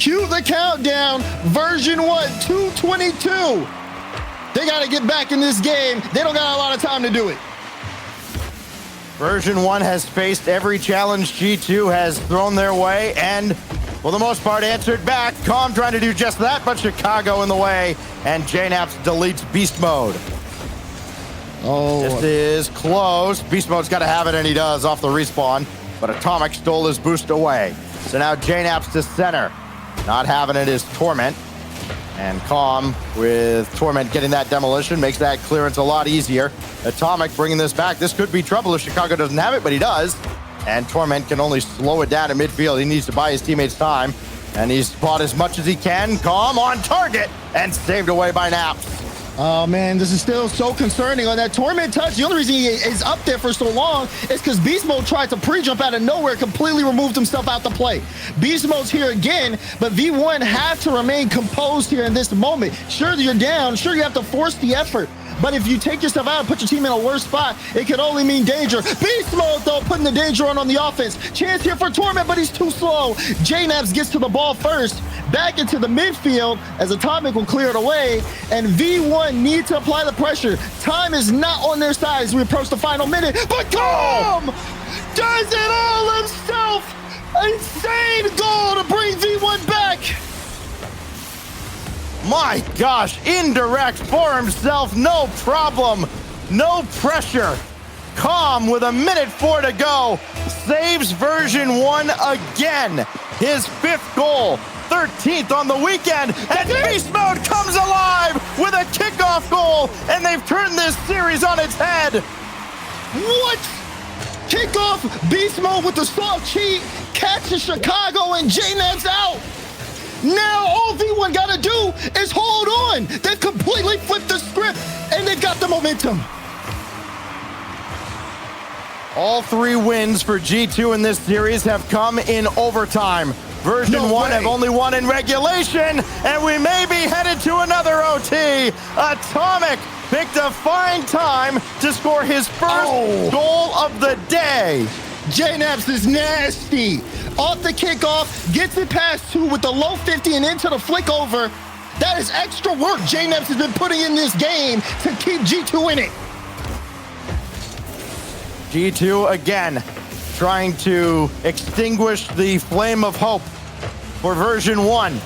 Cue the countdown. Version 1, 2:22. They got to get back in this game. They don't got a lot of time to do it. Version 1 has faced every challenge G2 has thrown their way, and for the most part answered back. Calm trying to do just that, but Chicago in the way, and JNaps deletes Beast Mode. Oh, this is close. Beast Mode's got to have it, and he does off the respawn, but Atomic stole his boost away. So now JNaps to center. Not having it is Torment, and Calm with Torment getting that demolition makes that clearance a lot easier. Atomic bringing this back. This could be trouble if Chicago doesn't have it, but he does. And Torment can only slow it down in midfield. He needs to buy his teammates time, and he's bought as much as he can. Calm on target and saved away by Naps. Oh man, this is still so concerning on that Torment touch. The only reason he is up there for so long is because Beast Mode tried to pre-jump out of nowhere, completely removed himself out the play. Beast Mode's here again, but V1 have to remain composed here in this moment. Sure, you're down. Sure, you have to force the effort. But if you take yourself out and put your team in a worse spot, it could only mean danger. Beast Mode, though, putting the danger on the offense. Chance here for Torment, but he's too slow. JNaps gets to the ball first. Back into the midfield as Atomic will clear it away. And V1 need to apply the pressure. Time is not on their side as we approach the final minute. But Calm does it all himself. Insane goal to bring V1 back. My gosh, indirect for himself, no problem, no pressure. Calm with 1:04 to go, saves Version 1 again. His 5th goal, 13th on the weekend, and Beast Mode comes alive with a kickoff goal, and they've turned this series on its head. What? Kickoff, Beast Mode with the soft cheat, catches Chicago and JNaps out. Now all V1 got to do is hold on. They've completely flipped the script, and they've got the momentum. All 3 wins for G2 in this series have come in overtime. Version 1 have only won in regulation, and we may be headed to another OT. Atomic picked a fine time to score his first goal of the day. JNaps is nasty. Off the kickoff, gets it past 2 with the low 50 and into the flick over. That is extra work JNaps has been putting in this game to keep G2 in it. G2 again trying to extinguish the flame of hope for Version 1.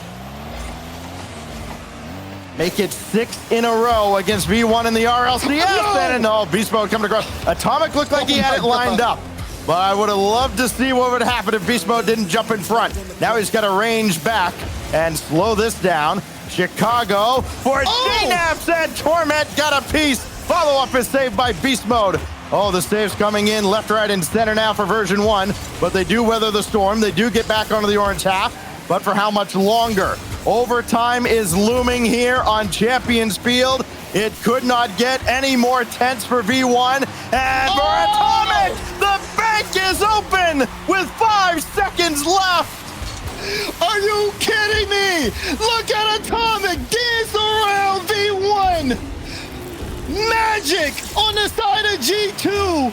Make it 6 in a row against V1 in the RLCS. And no, Beast Mode coming across. Atomic looked like he had it lined up. But I would have loved to see what would happen if Beast Mode didn't jump in front. Now he's got to range back and slow this down. Chicago for JNaps, and Torment got a piece. Follow-up is saved by Beast Mode. Oh, the saves coming in left, right, and center now for Version 1. But they do weather the storm. They do get back onto the orange half. But for how much longer? Overtime is looming here on Champions Field. It could not get any more tense for V1. And for Atomic, the bank is open with 5 seconds left. Are you kidding me? Look at Atomic dance around V1. Magic on the side of G2.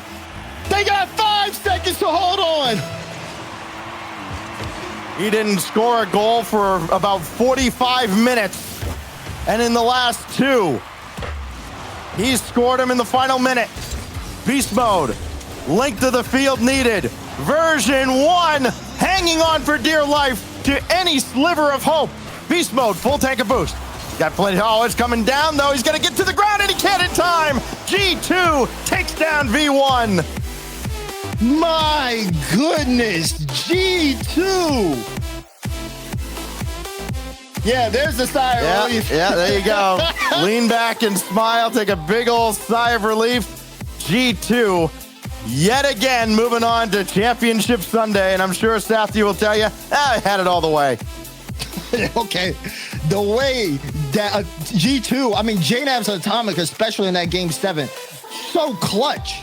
They got 5 seconds to hold on. He didn't score a goal for about 45 minutes. And in the last 2, he scored him in the final minute. Beast mode, length of the field needed. Version 1 hanging on for dear life to any sliver of hope. Beast mode, full tank of boost. Got plenty. Oh, it's coming down though. He's gonna get to the ground and he can't in time. G2 takes down V1. My goodness, G2. Yeah, there's the sigh of relief. Yeah, there you go. Lean back and smile. Take a big old sigh of relief. G2 yet again moving on to Championship Sunday, and I'm sure Safety will tell you, I had it all the way. Okay, the way that G2, I mean, JNAB's Atomic, especially in that Game 7, so clutch.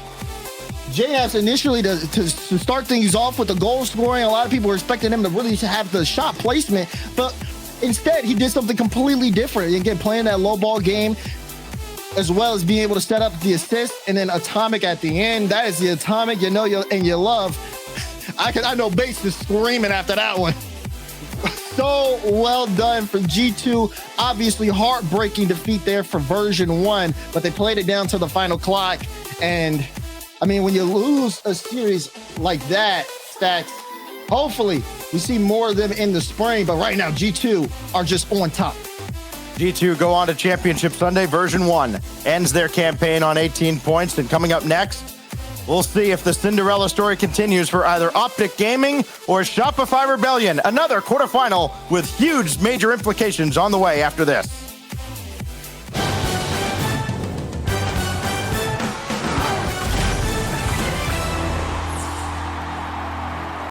JNAB's initially to start things off with the goal scoring, a lot of people were expecting him to really have the shot placement, but instead he did something completely different. Again, playing that low ball game, as well as being able to set up the assist, and then Atomic at the end. That is the Atomic you know and you love. I know Bates is screaming after that one. So well done for G2. Obviously, heartbreaking defeat there for Version 1, but they played it down to the final clock. And I mean, when you lose a series like that, Stacks, hopefully we see more of them in the spring. But right now, G2 are just on top. G2 go on to Championship Sunday. Version 1 ends their campaign on 18 points. And coming up next, we'll see if the Cinderella story continues for either Optic Gaming or Shopify Rebellion. Another quarterfinal with huge major implications on the way after this.